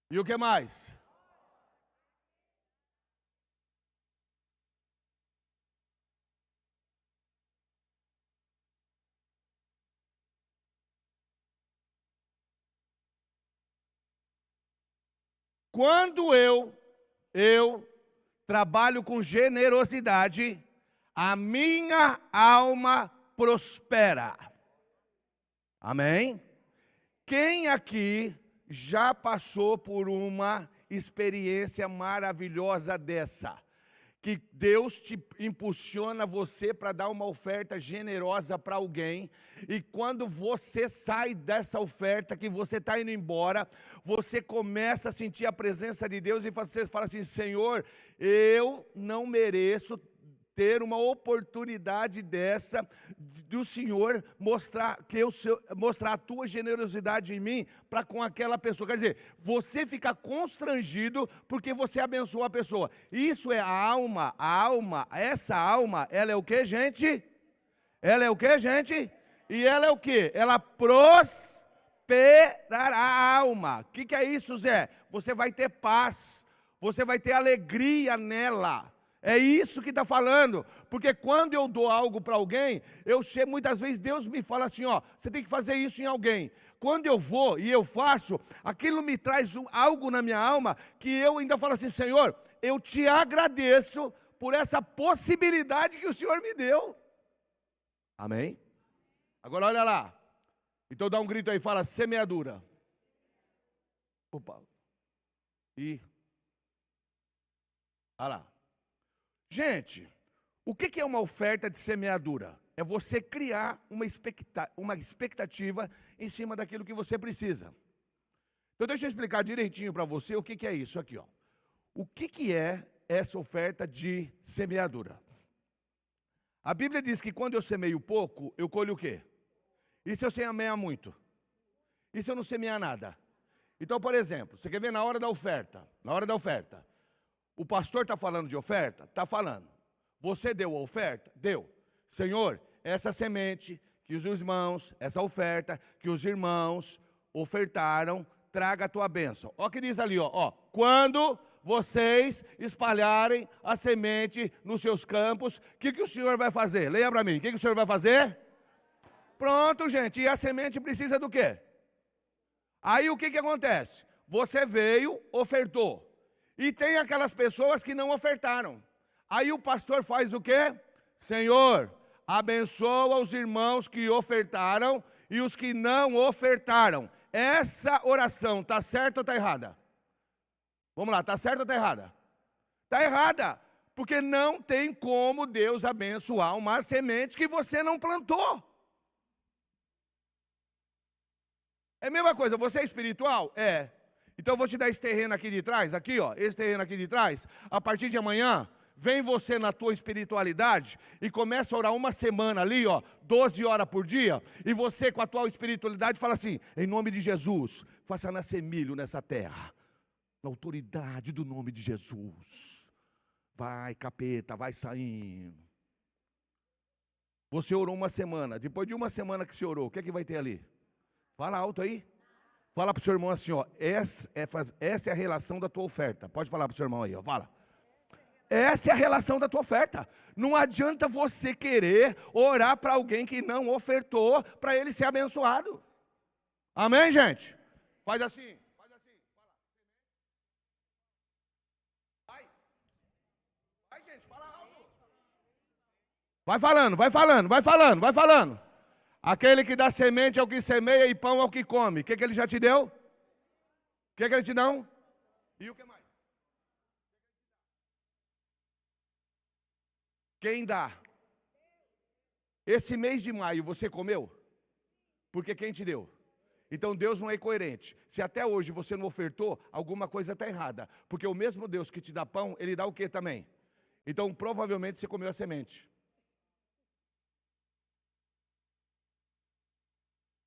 E o que mais? Quando eu trabalho com generosidade, a minha alma prospera. Amém? Quem aqui já passou por uma experiência maravilhosa dessa? Que Deus te impulsiona você para dar uma oferta generosa para alguém, e quando você sai dessa oferta, que você está indo embora, você começa a sentir a presença de Deus, e você fala assim: Senhor, eu não mereço ter uma oportunidade dessa, do Senhor mostrar a tua generosidade em mim para com aquela pessoa. Quer dizer, você fica constrangido porque você abençoou a pessoa. Isso é a alma, essa alma, ela é o que, gente? E ela é o que? Ela prosperará a alma. O que é isso, Zé? Você vai ter paz, você vai ter alegria nela. É isso que está falando, porque quando eu dou algo para alguém, muitas vezes Deus me fala assim, ó, você tem que fazer isso em alguém. Quando eu vou e eu faço, aquilo me traz algo na minha alma, que eu ainda falo assim, Senhor, eu te agradeço por essa possibilidade que o Senhor me deu. Amém? Agora olha lá, então dá um grito aí, fala semeadura. Opa, olha lá. Gente, o que é uma oferta de semeadura? É você criar uma expectativa em cima daquilo que você precisa. Então deixa eu explicar direitinho para você o que é isso aqui, ó. O que é essa oferta de semeadura? A Bíblia diz que quando eu semeio pouco, eu colho o quê? E se eu semear muito? E se eu não semear nada? Então, por exemplo, você quer ver na hora da oferta? Na hora da oferta. O pastor está falando de oferta? Está falando. Você deu a oferta? Deu. Senhor, essa semente que os irmãos, essa oferta que os irmãos ofertaram, traga a tua bênção. Olha o que diz ali, ó. Quando vocês espalharem a semente nos seus campos, o que o Senhor vai fazer? Leia para mim, o que o Senhor vai fazer? Pronto, gente, e a semente precisa do quê? Aí o que acontece? Você veio, ofertou. E tem aquelas pessoas que não ofertaram. Aí o pastor faz o quê? Senhor, abençoa os irmãos que ofertaram e os que não ofertaram. Essa oração está certa ou está errada? Vamos lá, está certa ou está errada? Está errada, porque não tem como Deus abençoar uma semente que você não plantou. É a mesma coisa, você é espiritual? É. Então eu vou te dar esse terreno aqui de trás, aqui ó, esse terreno aqui de trás. A partir de amanhã, vem você na tua espiritualidade e começa a orar uma semana ali ó, 12 horas por dia. E você com a tua espiritualidade fala assim, em nome de Jesus, faça nascer milho nessa terra. Na autoridade do nome de Jesus. Vai capeta, vai saindo. Você orou uma semana, depois de uma semana que você orou, o que é que vai ter ali? Fala alto aí. Fala para o seu irmão assim, ó, essa é a relação da tua oferta. Pode falar para o seu irmão aí, ó, fala. Essa é a relação da tua oferta. Não adianta você querer orar para alguém que não ofertou, para ele ser abençoado. Amém, gente? Faz assim, faz assim. Vai, gente, fala alto. Vai falando, vai falando, vai falando, vai falando. Aquele que dá semente é o que semeia e pão é o que come. O que ele já te deu? O que ele te dá? E o que mais? Quem dá? Esse mês de maio você comeu? Porque quem te deu? Então Deus não é incoerente. Se até hoje você não ofertou, alguma coisa está errada. Porque o mesmo Deus que te dá pão, Ele dá o que também? Então provavelmente você comeu a semente.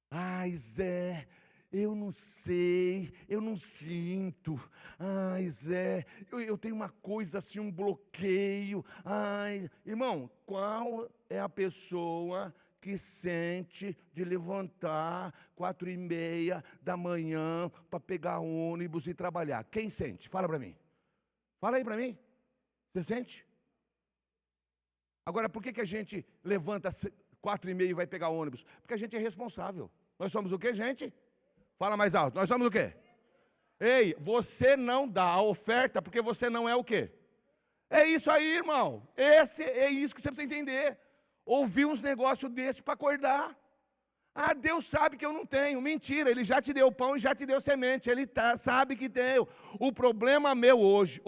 Ai, Zé, eu não sei, eu não sinto. Ai, Zé, eu tenho uma coisa assim, um bloqueio. Ai, irmão, qual é a pessoa que sente de levantar 4:30 da manhã para pegar ônibus e trabalhar? Quem sente? Fala para mim. Fala aí para mim. Você sente? Agora, por que a gente levanta 4:30 e vai pegar ônibus? Porque a gente é responsável. Nós somos o quê, gente? Fala mais alto. Nós somos o quê? Ei, você não dá a oferta porque você não é o quê? É isso aí, irmão. É isso que você precisa entender. Ouvir uns negócios desses para acordar. Ah, Deus sabe que eu não tenho. Mentira, Ele já te deu pão e já te deu semente. Ele sabe que tem. O problema meu hoje,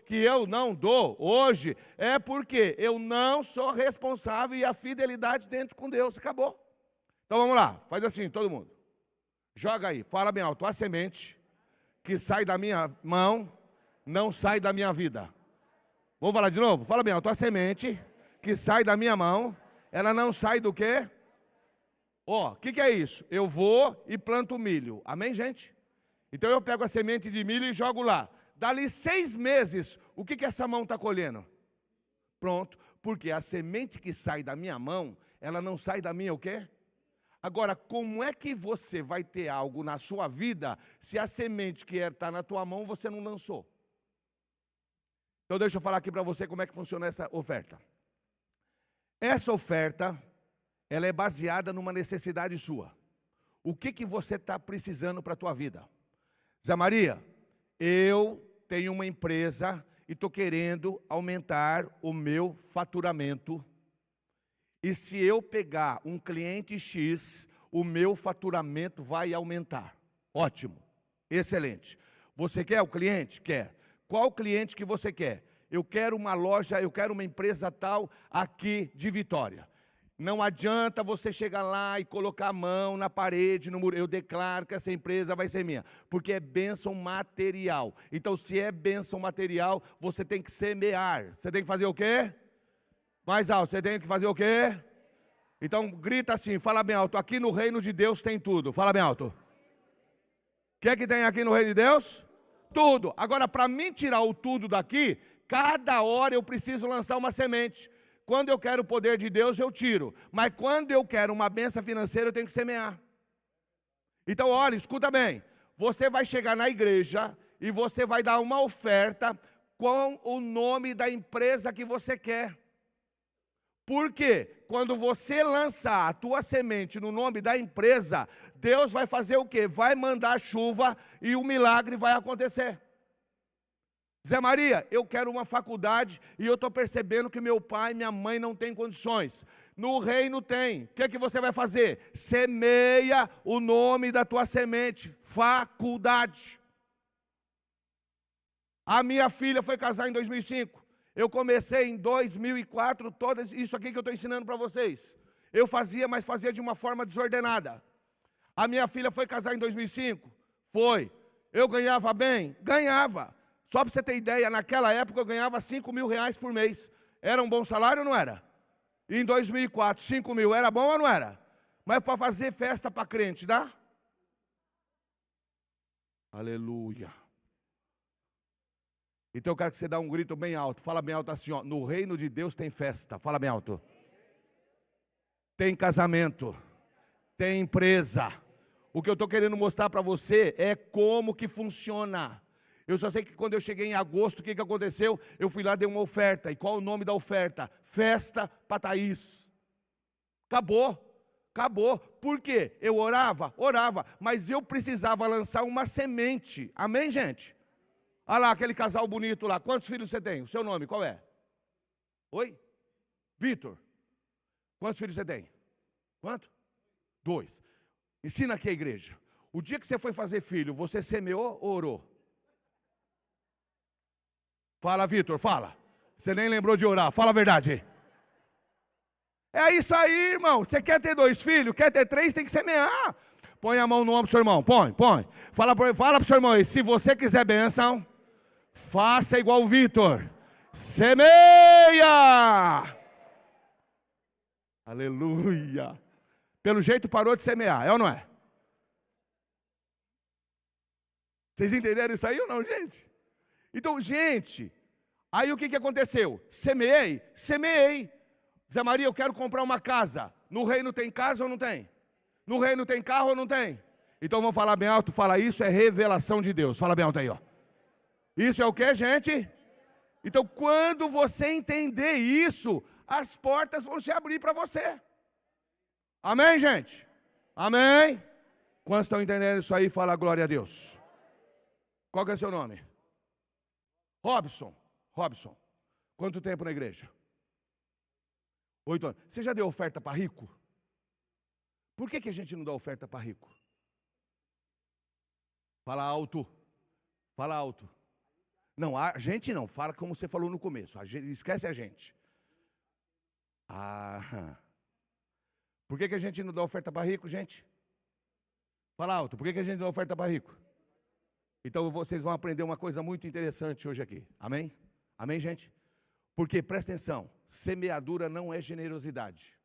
que eu não dou hoje, é porque eu não sou responsável e a fidelidade dentro com Deus. Acabou. Então vamos lá, faz assim, todo mundo. Joga aí, fala bem alto. A semente que sai da minha mão, não sai da minha vida. Vamos falar de novo? Fala bem alto. A semente que sai da minha mão, ela não sai do quê? Ó, o que é isso? Eu vou e planto milho. Amém, gente? Então eu pego a semente de milho e jogo lá. Dali 6 meses, o que essa mão está colhendo? Pronto, porque a semente que sai da minha mão, ela não sai da minha o quê? Agora, como é que você vai ter algo na sua vida se a semente que está na tua mão você não lançou? Então deixa eu falar aqui para você como é que funciona essa oferta. Essa oferta, ela é baseada numa necessidade sua. O que você está precisando para a tua vida? Zé Maria, eu tenho uma empresa e estou querendo aumentar o meu faturamento. E se eu pegar um cliente X, o meu faturamento vai aumentar. Ótimo, excelente. Você quer o cliente? Quer. Qual cliente que você quer? Eu quero uma loja, eu quero uma empresa tal aqui de Vitória. Não adianta você chegar lá e colocar a mão na parede, no muro. Eu declaro que essa empresa vai ser minha, porque é bênção material. Então, se é bênção material, você tem que semear. Você tem que fazer o quê? Mais alto, você tem que fazer o quê? Então, grita assim, fala bem alto. Aqui no reino de Deus tem tudo. Fala bem alto. O que tem aqui no reino de Deus? Tudo. Agora, para mim tirar o tudo daqui, cada hora eu preciso lançar uma semente. Quando eu quero o poder de Deus, eu tiro. Mas quando eu quero uma bênção financeira, eu tenho que semear. Então, olha, escuta bem. Você vai chegar na igreja e você vai dar uma oferta com o nome da empresa que você quer. Por quê? Quando você lançar a tua semente no nome da empresa, Deus vai fazer o quê? Vai mandar chuva e o milagre vai acontecer. Zé Maria, eu quero uma faculdade e eu estou percebendo que meu pai e minha mãe não têm condições. No reino tem. O que você vai fazer? Semeia o nome da tua semente, faculdade. A minha filha foi casar em 2005. Eu comecei em 2004, todas isso aqui que eu estou ensinando para vocês. Eu fazia, mas fazia de uma forma desordenada. A minha filha foi casar em 2005? Foi. Eu ganhava bem? Ganhava. Só para você ter ideia, naquela época eu ganhava 5 mil reais por mês. Era um bom salário ou não era? Em 2004, 5 mil, era bom ou não era? Mas para fazer festa para crente, dá? Aleluia. Então eu quero que você dê um grito bem alto. Fala bem alto assim, ó. No reino de Deus tem festa. Fala bem alto. Tem casamento. Tem empresa. O que eu estou querendo mostrar para você é como que funciona. Eu só sei que quando eu cheguei em agosto, o que aconteceu? Eu fui lá, dei uma oferta. E qual o nome da oferta? Festa para Thaís. Acabou. Acabou. Por quê? Eu orava, mas eu precisava lançar uma semente. Amém, gente? Olha lá, aquele casal bonito lá. Quantos filhos você tem? O seu nome, qual é? Oi? Vitor. Quantos filhos você tem? Quanto? 2. Ensina aqui a igreja. O dia que você foi fazer filho, você semeou ou orou? Fala, Vitor, fala. Você nem lembrou de orar, fala a verdade. É isso aí, irmão. Você quer ter 2 filhos, quer ter 3, tem que semear. Põe a mão no ombro do seu irmão, põe. Fala pro seu irmão aí, se você quiser bênção, faça igual o Vitor. Semeia! Aleluia! Pelo jeito parou de semear, é ou não é? Vocês entenderam isso aí ou não, gente? Então, gente, aí o que aconteceu? Semeei. Zé Maria, eu quero comprar uma casa. No reino tem casa ou não tem? No reino tem carro ou não tem? Então vamos falar bem alto, fala isso é revelação de Deus. Fala bem alto aí, ó. Isso é o que, gente? Então quando você entender isso, as portas vão se abrir para você. Amém, gente? Amém? Quantos estão entendendo isso aí? Fala glória a Deus. Qual que é o seu nome? Robson. Quanto tempo na igreja? 8 anos. Você já deu oferta para rico? Por que a gente não dá oferta para rico? Fala alto. Não, a gente não. Fala como você falou no começo. Esquece a gente. Por que a gente não dá oferta para rico, gente? Fala alto. Por que a gente não dá oferta para rico? Então vocês vão aprender uma coisa muito interessante hoje aqui. Amém? Amém, gente? Porque, presta atenção, semeadura não é generosidade.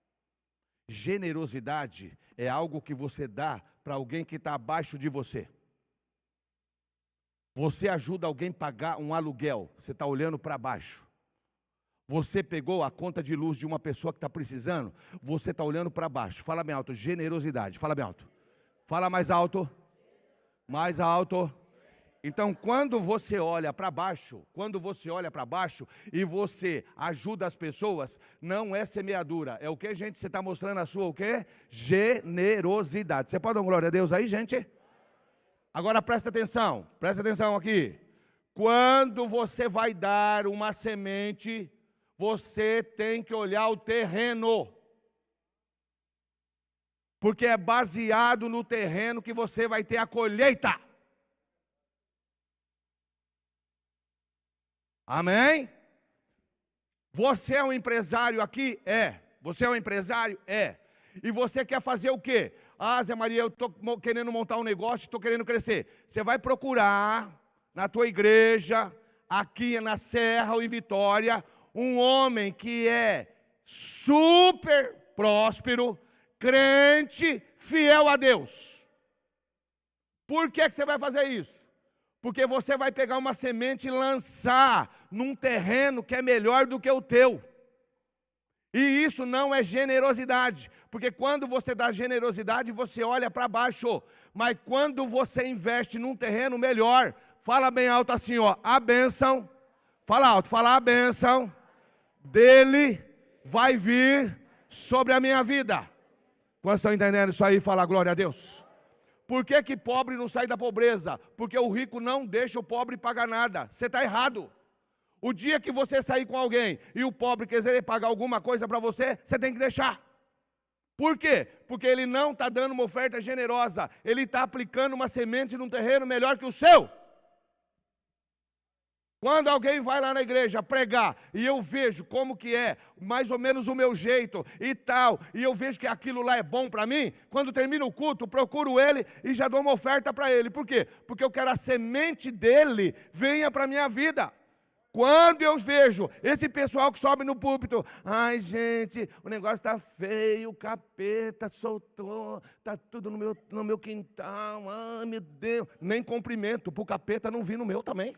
Generosidade é algo que você dá para alguém que está abaixo de você. Você ajuda alguém a pagar um aluguel, você está olhando para baixo. Você pegou a conta de luz de uma pessoa que está precisando, você está olhando para baixo. Fala bem alto, generosidade, fala bem alto. Fala mais alto. Então, quando você olha para baixo, e você ajuda as pessoas, não é semeadura. É o que, gente? Você está mostrando a sua o quê? Generosidade. Você pode dar uma glória a Deus aí, gente? Agora presta atenção aqui. Quando você vai dar uma semente, você tem que olhar o terreno. Porque é baseado no terreno que você vai ter a colheita. Amém? Você é um empresário aqui? É. Você é um empresário? É. E você quer fazer o quê? Ah, Zé Maria, eu estou querendo montar um negócio, estou querendo crescer. Você vai procurar na tua igreja, aqui na Serra ou em Vitória, um homem que é super próspero, crente, fiel a Deus. Por que você vai fazer isso? Porque você vai pegar uma semente e lançar num terreno que é melhor do que o teu. E isso não é generosidade, porque quando você dá generosidade, você olha para baixo. Mas quando você investe num terreno melhor, fala bem alto assim, ó, a bênção, fala alto, fala a bênção dele vai vir sobre a minha vida. Quantos estão entendendo isso aí? Fala glória a Deus. Por que que pobre não sai da pobreza? Porque o rico não deixa o pobre pagar nada. Você está errado. O dia que você sair com alguém e o pobre quiser pagar alguma coisa para você, você tem que deixar. Por quê? Porque ele não está dando uma oferta generosa. Ele está aplicando uma semente num terreno melhor que o seu. Quando alguém vai lá na igreja pregar, e eu vejo como que é, mais ou menos o meu jeito e tal, e eu vejo que aquilo lá é bom para mim, quando termina o culto, procuro ele e já dou uma oferta para ele. Por quê? Porque eu quero a semente dele venha para a minha vida. Quando eu vejo esse pessoal que sobe no púlpito, ai gente, o negócio está feio, o capeta soltou, está tudo no meu quintal, ai meu Deus, nem cumprimento, para o capeta não vir no meu também.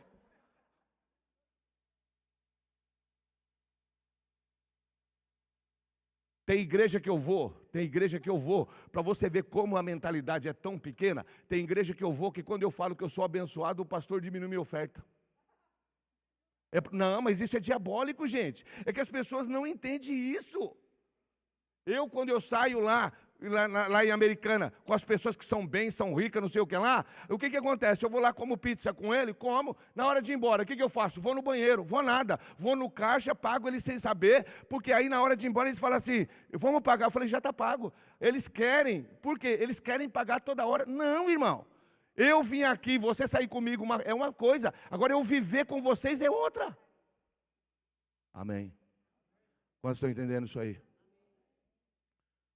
Tem igreja que eu vou, para você ver como a mentalidade é tão pequena. Tem igreja que eu vou que quando eu falo que eu sou abençoado, o pastor diminui minha oferta. Não, mas isso é diabólico, gente. É que as pessoas não entendem isso. Quando eu saio lá em Americana, com as pessoas que são bem, são ricas, não sei o que lá, o que acontece? Eu vou lá, como pizza com ele, como, na hora de ir embora, o que eu faço? Vou no banheiro, vou nada, vou no caixa, pago eles sem saber, porque aí na hora de ir embora eles falam assim, vamos pagar, eu falei, já está pago. Eles querem, por quê? Eles querem pagar toda hora. Não, irmão, eu vim aqui, você sair comigo é uma coisa, agora eu viver com vocês é outra. Amém. Quantos estão entendendo isso aí?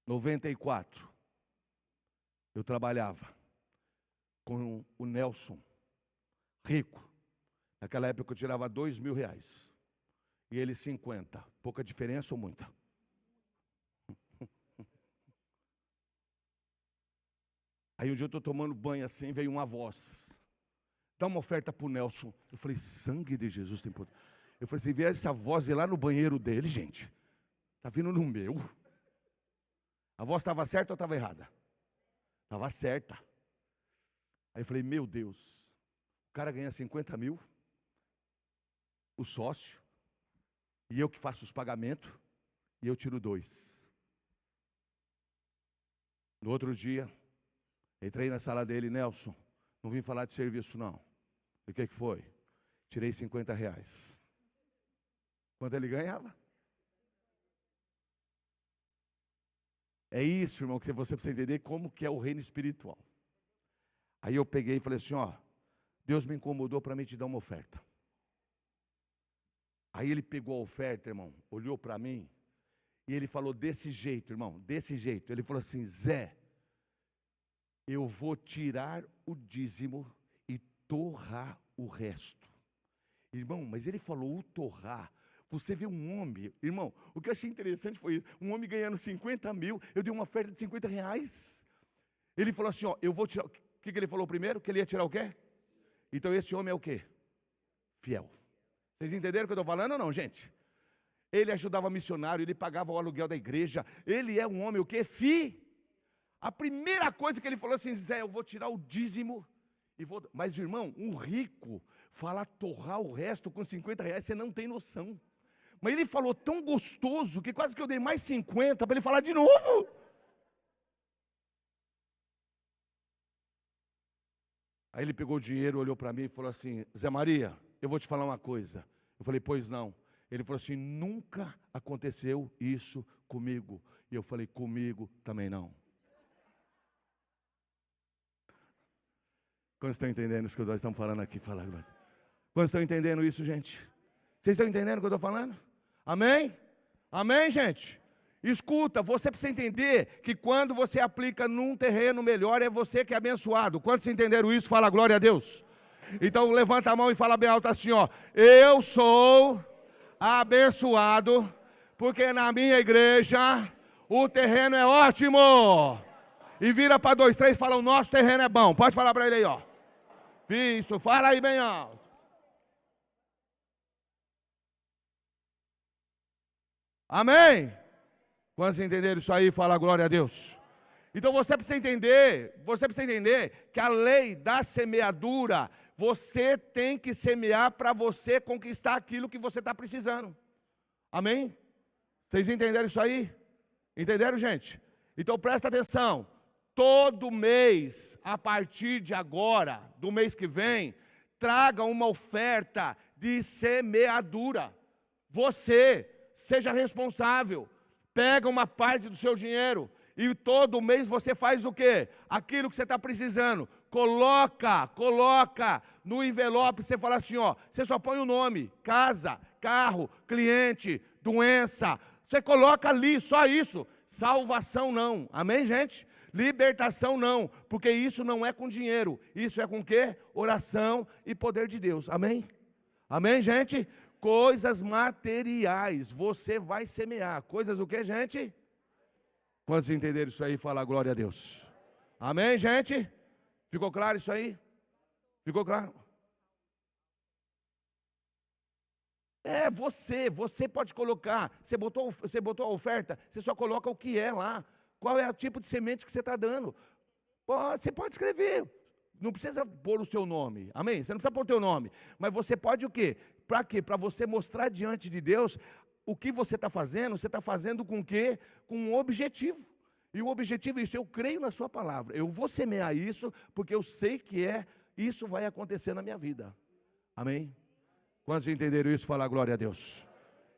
94, eu trabalhava com o Nelson, rico. Naquela época eu tirava R$2.000 e ele 50. Pouca diferença ou muita? Aí um dia eu estou tomando banho assim, veio uma voz, dá uma oferta para o Nelson. Eu falei, sangue de Jesus tem poder. Eu falei, se vier essa voz ir lá no banheiro dele, gente, está vindo no meu. A voz estava certa ou estava errada? Estava certa. Aí eu falei, meu Deus, o cara ganha 50 mil, o sócio, e eu que faço os pagamentos, e eu tiro 2. No outro dia, entrei na sala dele, Nelson, não vim falar de serviço não. E o que foi? Tirei R$50. Quanto ele ganhava? É isso, irmão, que você precisa entender como que é o reino espiritual. Aí eu peguei e falei assim, ó, Deus me incomodou para mim te dar uma oferta. Aí ele pegou a oferta, irmão, olhou para mim, e ele falou desse jeito, irmão, desse jeito. Ele falou assim, Zé, eu vou tirar o dízimo e torrar o resto. Irmão, mas ele falou o torrar. Você vê um homem, irmão, o que eu achei interessante foi isso, um homem ganhando 50 mil, eu dei uma oferta de R$50. Ele falou assim, ó, eu vou tirar, o que ele falou primeiro? Que ele ia tirar o quê? Então esse homem é o quê? Fiel. Vocês entenderam o que eu estou falando ou não, gente? Ele ajudava missionário, ele pagava o aluguel da igreja, ele é um homem o quê? A primeira coisa que ele falou assim, Zé, eu vou tirar o dízimo Mas, irmão, um rico fala torrar o resto com 50 reais, você não tem noção. Mas ele falou tão gostoso que quase que eu dei mais 50 para ele falar de novo. Aí ele pegou o dinheiro, olhou para mim e falou assim: Zé Maria, eu vou te falar uma coisa. Eu falei: pois não. Ele falou assim: nunca aconteceu isso comigo. E eu falei: comigo também não. Quantos estão entendendo isso que nós estamos falando aqui? Quantos estão entendendo isso, gente? Vocês estão entendendo o que eu estou falando? Amém? Amém, gente? Escuta, você precisa entender que quando você aplica num terreno melhor, é você que é abençoado. Quantos entenderam isso? Fala glória a Deus. Então levanta a mão e fala bem alto assim, ó: eu sou abençoado, porque na minha igreja o terreno é ótimo. E vira para 2, 3 e fala: o nosso terreno é bom. Pode falar para ele aí, ó. Isso, fala aí bem alto. Amém? Quando você entender isso aí, fala glória a Deus. Então você precisa entender que a lei da semeadura, você tem que semear para você conquistar aquilo que você está precisando. Amém? Vocês entenderam isso aí? Entenderam, gente? Então presta atenção. Todo mês, a partir de agora, do mês que vem, traga uma oferta de semeadura. Você seja responsável. Pega uma parte do seu dinheiro e todo mês você faz o quê? Aquilo que você está precisando. Coloca no envelope, você fala assim, ó, você só põe o nome: casa, carro, cliente, doença. Você coloca ali, só isso. Salvação não. Amém, gente? Libertação não, porque isso não é com dinheiro, isso é com o quê? Oração e poder de Deus, amém? Amém, gente? Coisas materiais, você vai semear, coisas o quê, gente? Quantos entenderam isso aí, fala glória a Deus. Amém, gente? Ficou claro isso aí? Ficou claro? É, você pode colocar, você botou a oferta, você só coloca o que é lá. Qual é o tipo de semente que você está dando? Você pode escrever. Não precisa pôr o seu nome. Amém? Você não precisa pôr o teu nome. Mas você pode o quê? Para quê? Para você mostrar diante de Deus o que você está fazendo com o quê? Com um objetivo. E o objetivo é isso: eu creio na sua palavra. Eu vou semear isso, porque eu sei que isso vai acontecer na minha vida. Amém? Quantos entenderam isso? Fala glória a Deus.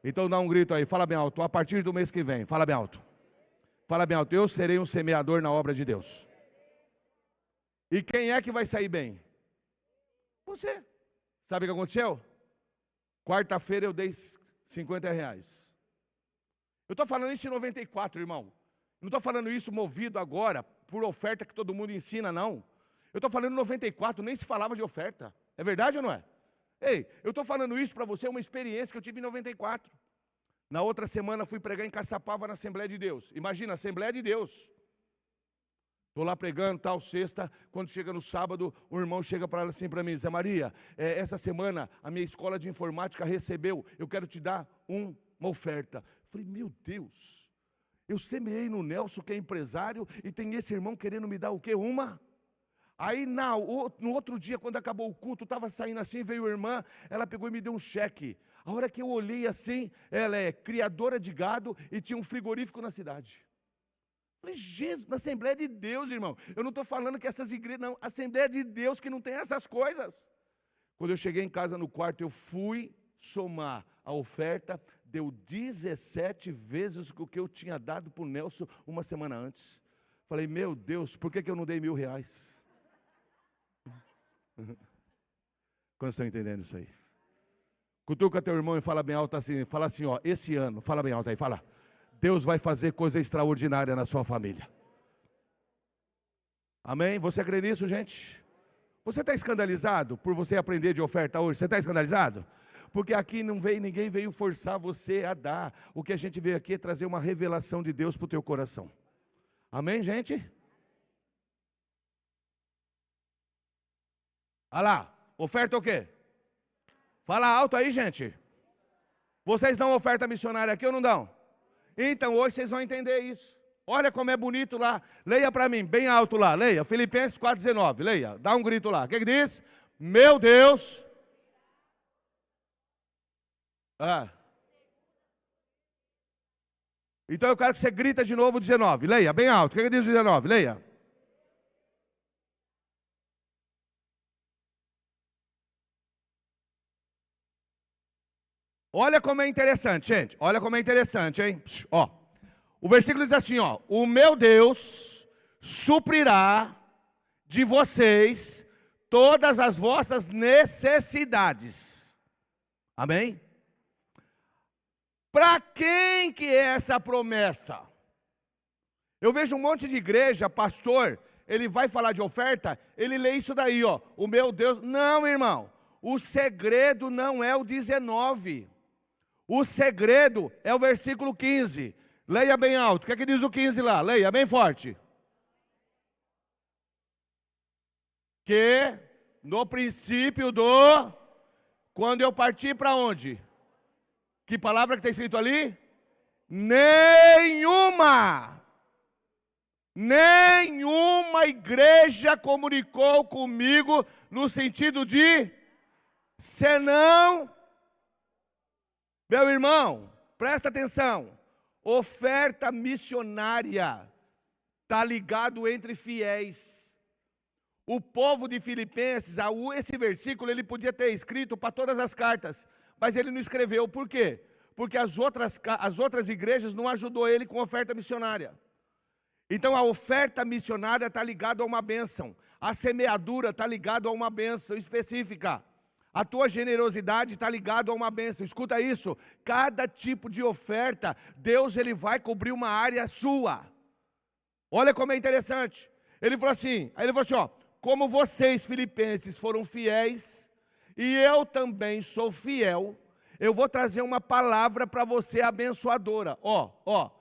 Então dá um grito aí, fala bem alto. A partir do mês que vem, fala bem alto. Fala bem alto: eu serei um semeador na obra de Deus. E quem é que vai sair bem? Você. Sabe o que aconteceu? Quarta-feira eu dei 50 reais. Eu estou falando isso em 94, irmão. Não estou falando isso movido agora por oferta que todo mundo ensina, não. Eu estou falando em 94, nem se falava de oferta. É verdade ou não é? Ei, eu estou falando isso para você, uma experiência que eu tive em 94. Na outra semana fui pregar em Caçapava, na Assembleia de Deus. Imagina, Assembleia de Deus. Estou lá pregando, tal, sexta. Quando chega no sábado, o irmão chega para ela assim para mim: Zé Maria, essa semana a minha escola de informática recebeu, eu quero te dar uma oferta. Falei: meu Deus, eu semeei no Nelson, que é empresário, e tem esse irmão querendo me dar o quê? Uma? Aí no outro dia, quando acabou o culto, estava saindo assim, veio a irmã, ela pegou e me deu um cheque. A hora que eu olhei assim, ela é criadora de gado e tinha um frigorífico na cidade. Falei: Jesus, na Assembleia de Deus, irmão. Eu não estou falando que essas igrejas, não, Assembleia de Deus que não tem essas coisas. Quando eu cheguei em casa no quarto, eu fui somar a oferta, deu 17 vezes o que eu tinha dado para o Nelson uma semana antes. Falei: meu Deus, por que eu não dei R$1.000? Quando estão entendendo isso aí? Cutuca teu irmão e fala bem alto assim, fala assim, ó, esse ano, fala bem alto aí, fala: Deus vai fazer coisa extraordinária na sua família. Amém? Você crê nisso, gente? Você está escandalizado por você aprender de oferta hoje? Você está escandalizado? Porque aqui ninguém veio forçar você a dar. O que a gente veio aqui é trazer uma revelação de Deus para o teu coração. Amém, gente? Olha lá, oferta o quê? Fala alto aí, gente. Vocês dão oferta missionária aqui ou não dão? Então hoje vocês vão entender isso. Olha como é bonito lá. Leia para mim, bem alto lá. Leia, Filipenses 4,19. Leia, dá um grito lá. O que diz? Meu Deus. Então eu quero que você grita de novo o 19. Leia, bem alto. O que diz o 19? Leia. Olha como é interessante, gente. Olha como é interessante, hein? Ó. O versículo diz assim, ó: o meu Deus suprirá de vocês todas as vossas necessidades. Amém? Para quem que é essa promessa? Eu vejo um monte de igreja, pastor, ele vai falar de oferta, ele lê isso daí, ó: o meu Deus. Não, irmão. O segredo não é o 19. O segredo é o versículo 15. Leia bem alto. O que é que diz o 15 lá? Leia bem forte. Que no princípio quando eu parti para onde? Que palavra que está escrito ali? Nenhuma igreja comunicou comigo no sentido de senão. Meu irmão, presta atenção. Oferta missionária está ligado entre fiéis. O povo de Filipenses, esse versículo ele podia ter escrito para todas as cartas, mas ele não escreveu. Por quê? Porque as outras igrejas não ajudou ele com oferta missionária. Então a oferta missionária está ligada a uma bênção. A semeadura está ligada a uma bênção específica. A tua generosidade está ligada a uma bênção. Escuta isso. Cada tipo de oferta, Deus ele vai cobrir uma área sua. Olha como é interessante. Ele falou assim, ó: como vocês filipenses foram fiéis, e eu também sou fiel, eu vou trazer uma palavra para você abençoadora. Ó.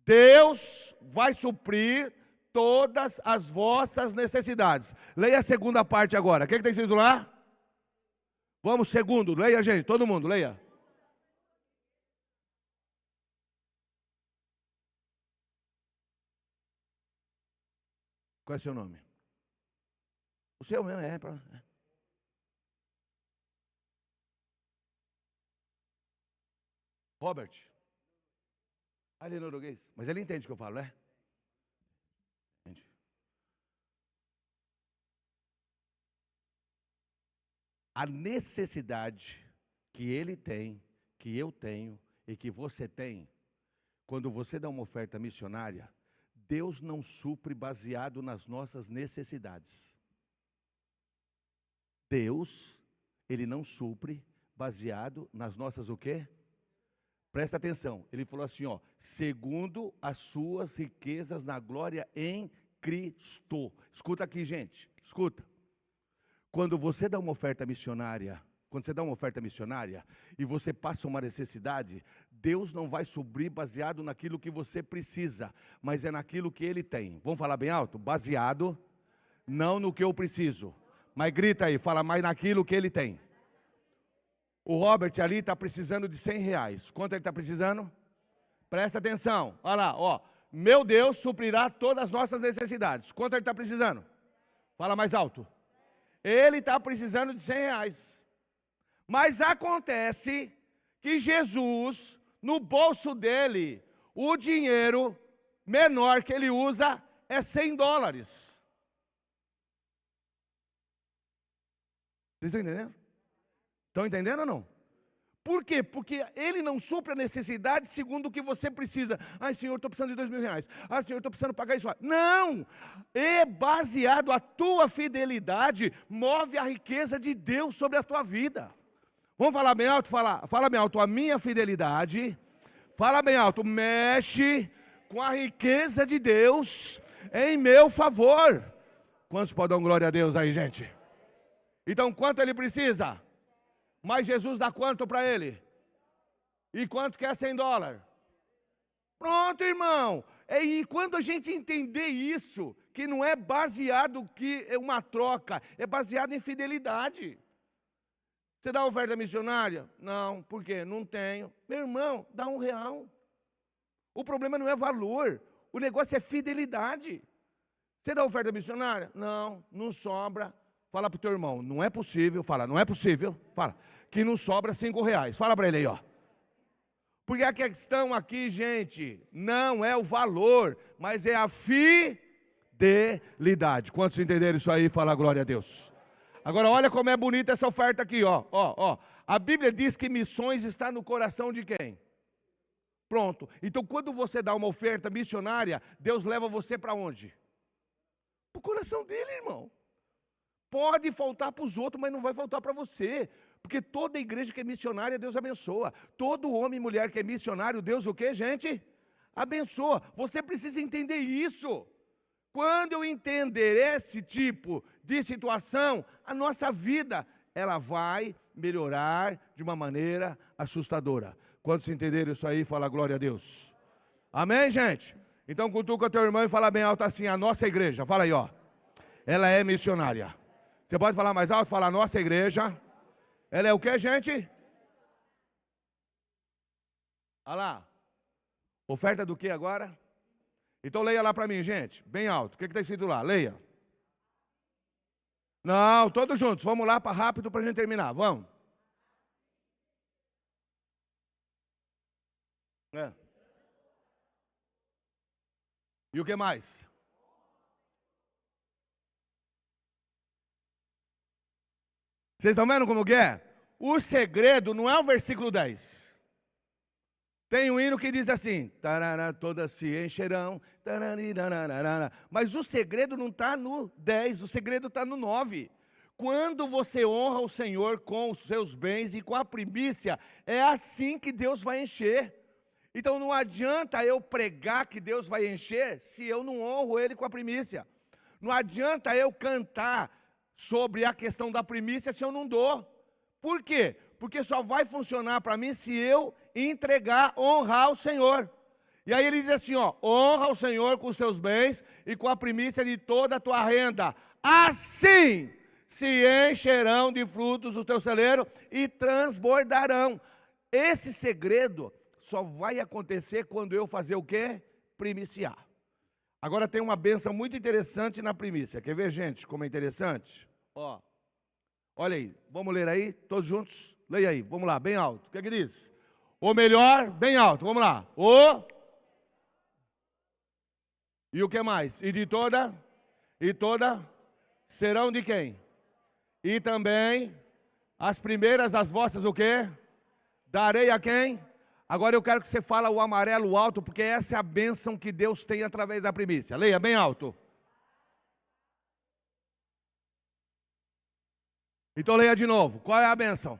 Deus vai suprir todas as vossas necessidades. Leia a segunda parte agora. O que está escrito lá? Vamos, segundo. Leia, gente. Todo mundo, leia. Qual é o seu nome? O seu mesmo é. Robert. Ele é norueguês. Mas ele entende o que eu falo, né? Entende. A necessidade que ele tem, que eu tenho e que você tem, quando você dá uma oferta missionária, Deus não supre baseado nas nossas necessidades. Deus, ele não supre baseado nas nossas o quê? Presta atenção, ele falou assim, ó: segundo as suas riquezas na glória em Cristo. Escuta aqui, gente, escuta. Quando você dá uma oferta missionária, e você passa uma necessidade, Deus não vai suprir baseado naquilo que você precisa, mas é naquilo que Ele tem. Vamos falar bem alto? Baseado, não no que eu preciso. Mas grita aí, fala mais naquilo que Ele tem. O Robert ali está precisando de R$100. Quanto ele está precisando? Presta atenção, olha lá, ó. Meu Deus suprirá todas as nossas necessidades. Quanto ele está precisando? Fala mais alto. Ele está precisando de R$100. Mas acontece que Jesus, no bolso dele, o dinheiro menor que ele usa é $100. Vocês estão entendendo? Estão entendendo ou não? Por quê? Porque ele não supre a necessidade segundo o que você precisa. Ai, Senhor, estou precisando de R$2.000. Ah, Senhor, estou precisando pagar isso. Não! É baseado, a tua fidelidade move a riqueza de Deus sobre a tua vida. Vamos falar bem alto? Fala bem alto. A minha fidelidade, fala bem alto, mexe com a riqueza de Deus em meu favor. Quantos podem dar glória a Deus aí, gente? Então, quanto ele precisa? Mas Jesus dá quanto para ele? E quanto que é $100? Pronto, irmão. E quando a gente entender isso, que não é baseado que é uma troca, é baseado em fidelidade. Você dá oferta missionária? Não, por quê? Não tenho. Meu irmão, dá R$1. O problema não é valor. O negócio é fidelidade. Você dá oferta missionária? Não, não sobra. Fala para o teu irmão, não é possível. Fala, não é possível. Fala, que não sobra R$5. Fala para ele aí, ó. Porque a questão aqui, gente, não é o valor, mas é a fidelidade. Quantos entenderam isso aí? Fala glória a Deus. Agora olha como é bonita essa oferta aqui, ó. A Bíblia diz que missões está no coração de quem? Pronto. Então quando você dá uma oferta missionária, Deus leva você para onde? Para o coração dele, irmão. Pode faltar para os outros, mas não vai faltar para você. Porque toda igreja que é missionária, Deus abençoa. Todo homem e mulher que é missionário, Deus o quê, gente? Abençoa. Você precisa entender isso. Quando eu entender esse tipo de situação, a nossa vida, ela vai melhorar de uma maneira assustadora. Quantos entenderam isso aí, fala glória a Deus. Amém, gente? Então cutuca teu irmão e fala bem alto assim, a nossa igreja, fala aí, ó. Ela é missionária. Você pode falar mais alto? Fala, a nossa igreja, ela é o que, gente? Olha lá. Oferta do que agora? Então leia lá para mim, gente, bem alto. O que está escrito lá? Leia. Não, todos juntos. Vamos lá para rápido para a gente terminar. Vamos. E o que mais? Vocês estão vendo como que é? O segredo não é o versículo 10. Tem um hino que diz assim, tarará, todas se encherão, mas o segredo não está no 10, o segredo está no 9. Quando você honra o Senhor com os seus bens e com a primícia, é assim que Deus vai encher. Então não adianta eu pregar que Deus vai encher, se eu não honro Ele com a primícia. Não adianta eu cantar sobre a questão da primícia se eu não dou. Por quê? Porque só vai funcionar para mim se eu entregar, honrar o Senhor. E aí ele diz assim, ó, honra o Senhor com os teus bens e com a primícia de toda a tua renda. Assim se encherão de frutos os teus celeiros e transbordarão. Esse segredo só vai acontecer quando eu fazer o quê? Primiciar. Agora tem uma bênção muito interessante na primícia. Quer ver, gente, como é interessante? Ó, olha aí, vamos ler aí, todos juntos? Leia aí, vamos lá, bem alto. O que é que diz? O melhor, bem alto, vamos lá. E o que mais? E toda serão de quem? E também as primeiras das vossas o quê? Darei a quem? Agora eu quero que você fale o amarelo alto, porque essa é a bênção que Deus tem através da primícia. Leia bem alto. Então leia de novo. Qual é a bênção?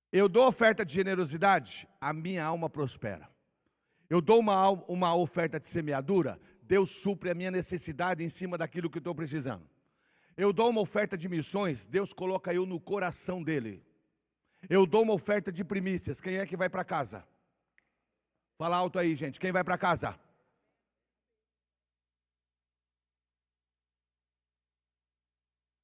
Eu dou oferta de generosidade, a minha alma prospera. Eu dou uma oferta de semeadura, Deus supre a minha necessidade em cima daquilo que eu estou precisando. Eu dou uma oferta de missões, Deus coloca eu no coração dele. Eu dou uma oferta de primícias, quem é que vai para casa? Fala alto aí, gente, quem vai para casa?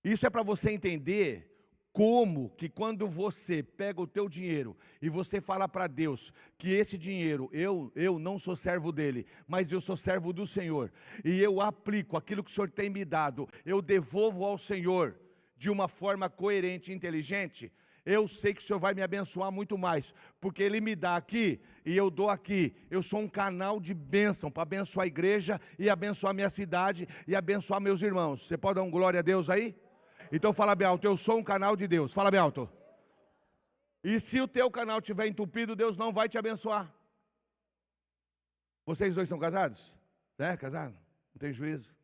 Isso é para você entender como que quando você pega o teu dinheiro e você fala para Deus que esse dinheiro, eu não sou servo dele, mas eu sou servo do Senhor, e eu aplico aquilo que o Senhor tem me dado, eu devolvo ao Senhor de uma forma coerente e inteligente, eu sei que o Senhor vai me abençoar muito mais, porque Ele me dá aqui e eu dou aqui. Eu sou um canal de bênção para abençoar a igreja e abençoar a minha cidade e abençoar meus irmãos. Você pode dar um glória a Deus aí? Então fala bem alto, eu sou um canal de Deus. Fala bem alto. E se o teu canal estiver entupido, Deus não vai te abençoar. Vocês dois são casados? É, casado? Não tem juízo?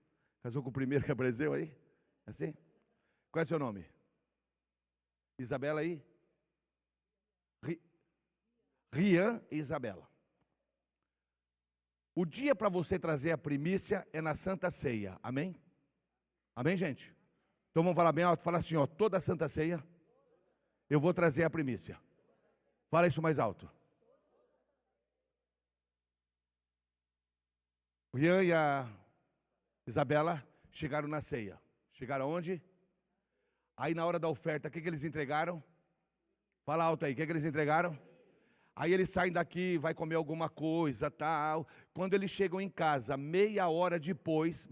Casou com o primeiro que apareceu aí? Assim? Qual é o seu nome? Isabela aí? Rian e Isabela. O dia para você trazer a primícia é na Santa Ceia. Amém? Amém, gente? Então vamos falar bem alto, fala assim, ó, toda a Santa Ceia, eu vou trazer a primícia. Fala isso mais alto. O Rian e a Isabela chegaram na ceia. Chegaram aonde? Aí na hora da oferta, o que eles entregaram? Fala alto aí, o que eles entregaram? Aí eles saem daqui, vai comer alguma coisa, tal. Quando eles chegam em casa, meia hora depois,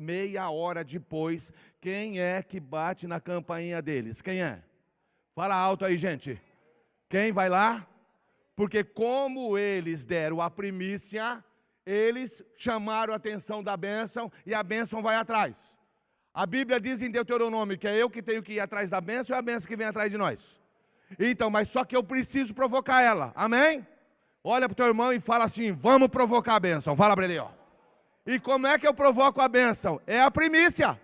quem é que bate na campainha deles? Quem é? Fala alto aí, gente. Quem vai lá? Porque como eles deram a primícia, eles chamaram a atenção da bênção e a bênção vai atrás. A Bíblia diz em Deuteronômio que é eu que tenho que ir atrás da bênção e a bênção que vem atrás de nós. Então, mas só que eu preciso provocar ela, amém? Olha para o teu irmão e fala assim, vamos provocar a bênção, fala para ele, ó. E como é que eu provoco a bênção? É a primícia.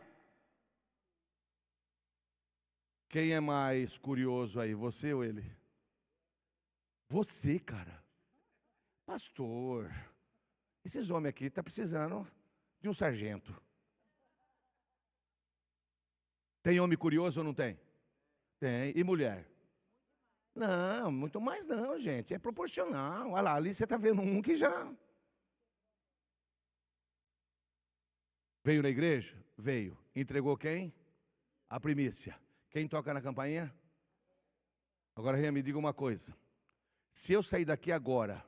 Quem é mais curioso aí, você ou ele? Você, cara. Pastor, esses homens aqui estão precisando de um sargento. Tem homem curioso ou não tem? Tem. E mulher? Não, muito mais não, gente. É proporcional. Olha lá, ali você está vendo um que já... Veio na igreja? Veio. Entregou quem? A primícia. Quem toca na campainha? Agora, Rê, me diga uma coisa. Se eu sair daqui agora,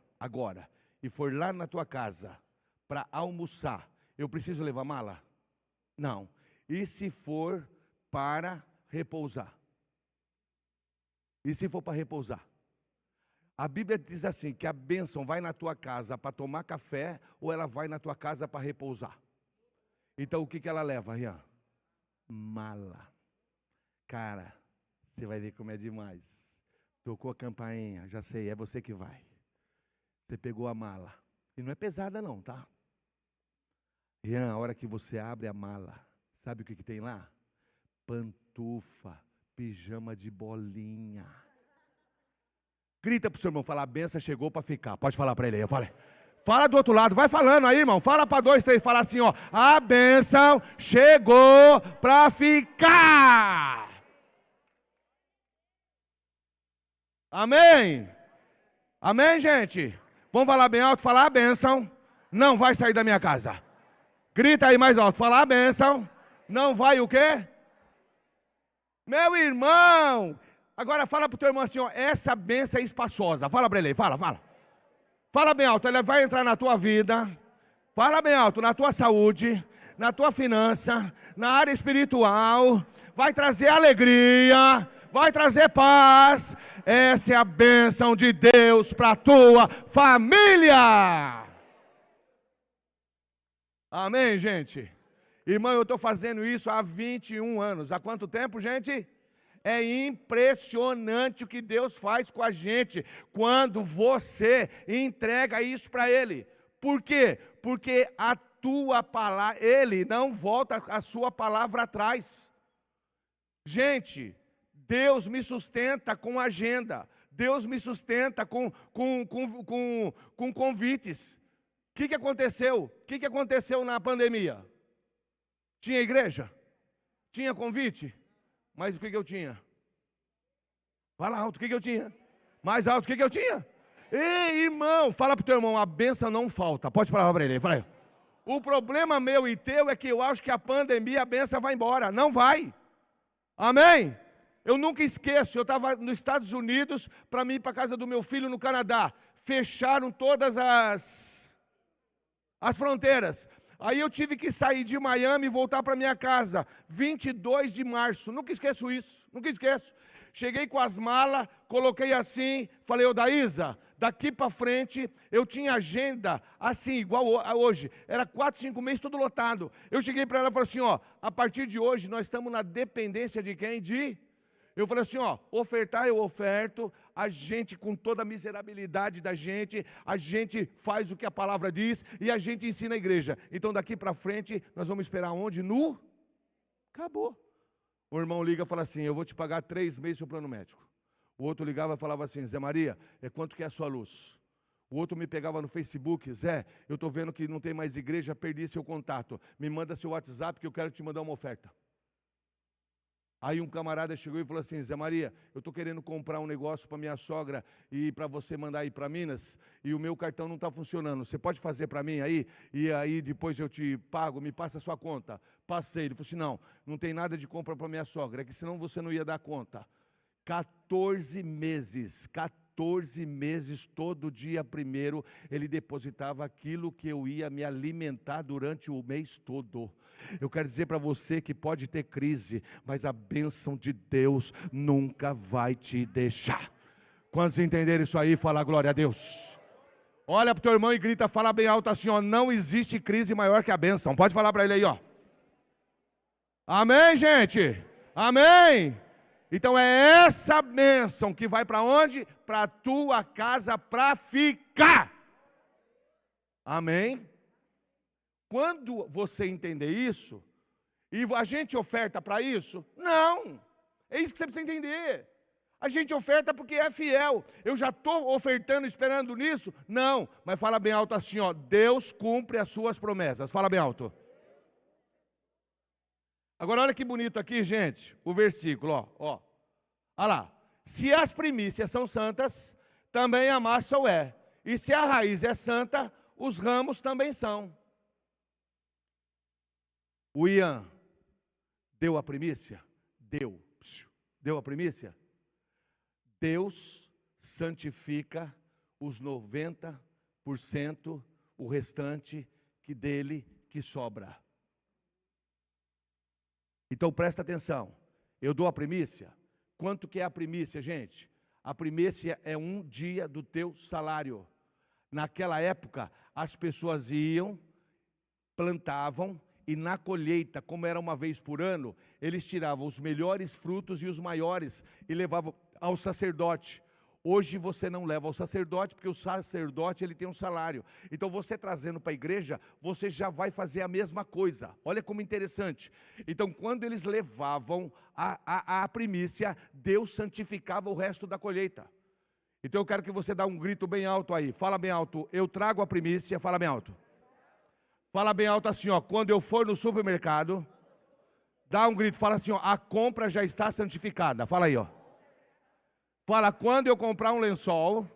e for lá na tua casa para almoçar, eu preciso levar mala? Não. E se for para repousar? E se for para repousar? A Bíblia diz assim, que a bênção vai na tua casa para tomar café, ou ela vai na tua casa para repousar? Então o que ela leva, Rian? Mala. Cara, você vai ver como é demais. Tocou a campainha, já sei, é você que vai. Você pegou a mala. E não é pesada não, tá? Rian, a hora que você abre a mala, sabe o que tem lá? Pantufa, pijama de bolinha. Grita pro seu irmão, fala, a benção chegou para ficar. Pode falar para ele aí, eu falei. Fala do outro lado, vai falando aí, irmão. Fala para 2, 3, fala assim, ó. A bênção chegou para ficar. Amém? Amém, gente? Vamos falar bem alto, falar a bênção não vai sair da minha casa. Grita aí mais alto, falar a bênção não vai o quê? Meu irmão, agora fala para o teu irmão assim, ó, essa bênção é espaçosa. Fala para ele aí, fala. Fala bem alto, ela vai entrar na tua vida. Fala bem alto, na tua saúde, na tua finança, na área espiritual. Vai trazer alegria, vai trazer paz. Essa é a bênção de Deus para a tua família. Amém, gente? Irmão, eu estou fazendo isso há 21 anos. Há quanto tempo, gente? É impressionante o que Deus faz com a gente quando você entrega isso para Ele. Por quê? Porque a tua palavra, Ele não volta a sua palavra atrás. Gente, Deus me sustenta com agenda. Deus me sustenta com convites. O que aconteceu? O que aconteceu na pandemia? Tinha igreja? Tinha convite? Mas o que eu tinha? Fala alto, o que eu tinha? Mais alto, o que eu tinha? Ei, irmão, fala para o teu irmão, a bênção não falta. Pode falar para ele, fala aí. O problema meu e teu é que eu acho que a pandemia, a bênção vai embora. Não vai. Amém? Eu nunca esqueço, eu estava nos Estados Unidos para mim ir para a casa do meu filho no Canadá. Fecharam todas as fronteiras. Aí eu tive que sair de Miami e voltar para minha casa, 22 de março, nunca esqueço isso, nunca esqueço. Cheguei com as malas, coloquei assim, falei, ô Daísa, daqui para frente, eu tinha agenda assim, igual a hoje, era 4, 5 meses, tudo lotado. Eu cheguei para ela e falei assim, ó, a partir de hoje nós estamos na dependência de quem? Eu falei assim, ó, ofertar eu oferto, a gente com toda a miserabilidade da gente, a gente faz o que a palavra diz e a gente ensina a igreja. Então daqui para frente, nós vamos esperar onde? Acabou. O irmão liga e fala assim, eu vou te pagar 3 meses seu plano médico. O outro ligava e falava assim, Zé Maria, quanto que é a sua luz? O outro me pegava no Facebook, Zé, eu estou vendo que não tem mais igreja, perdi seu contato. Me manda seu WhatsApp que eu quero te mandar uma oferta. Aí um camarada chegou e falou assim, Zé Maria, eu estou querendo comprar um negócio para minha sogra e para você mandar aí para Minas, e o meu cartão não está funcionando, você pode fazer para mim aí? E aí depois eu te pago, me passa a sua conta. Passei, ele falou assim, não tem nada de compra para minha sogra, é que senão você não ia dar conta. 14 meses, 14 meses, todo dia primeiro, ele depositava aquilo que eu ia me alimentar durante o mês todo. Eu quero dizer para você que pode ter crise, mas a bênção de Deus nunca vai te deixar. Quantos entenderam isso aí, fala glória a Deus. Olha para o teu irmão e grita, fala bem alto assim, ó, não existe crise maior que a bênção. Pode falar para ele aí, ó. Amém, gente? Amém? Então é essa bênção que vai para onde? Para a tua casa, para ficar. Amém? Quando você entender isso, e a gente oferta para isso? Não, é isso que você precisa entender. A gente oferta porque é fiel. Eu já estou ofertando, esperando nisso? Não, mas fala bem alto assim, ó, Deus cumpre as suas promessas. Fala bem alto. Agora olha que bonito aqui, gente, o versículo, ó. Olha lá. Se as primícias são santas, também a massa o é. E se a raiz é santa, os ramos também são. O Ian deu a primícia? Deu. Deu a primícia? Deus santifica os 90%, o restante dele que sobra. Então presta atenção, eu dou a primícia. Quanto que é a primícia, gente? A primícia é um dia do teu salário. Naquela época, as pessoas iam, plantavam, e na colheita, como era uma vez por ano, eles tiravam os melhores frutos e os maiores, e levavam ao sacerdote. Hoje você não leva ao sacerdote, porque o sacerdote ele tem um salário. Então você trazendo para a igreja, você já vai fazer a mesma coisa. Olha como interessante. Então quando eles levavam a primícia, Deus santificava o resto da colheita. Então eu quero que você dê um grito bem alto aí. Fala bem alto, eu trago a primícia, fala bem alto. Fala bem alto assim, ó, quando eu for no supermercado, dá um grito, fala assim, ó, a compra já está santificada. Fala aí, ó. Fala, quando eu comprar um lençol,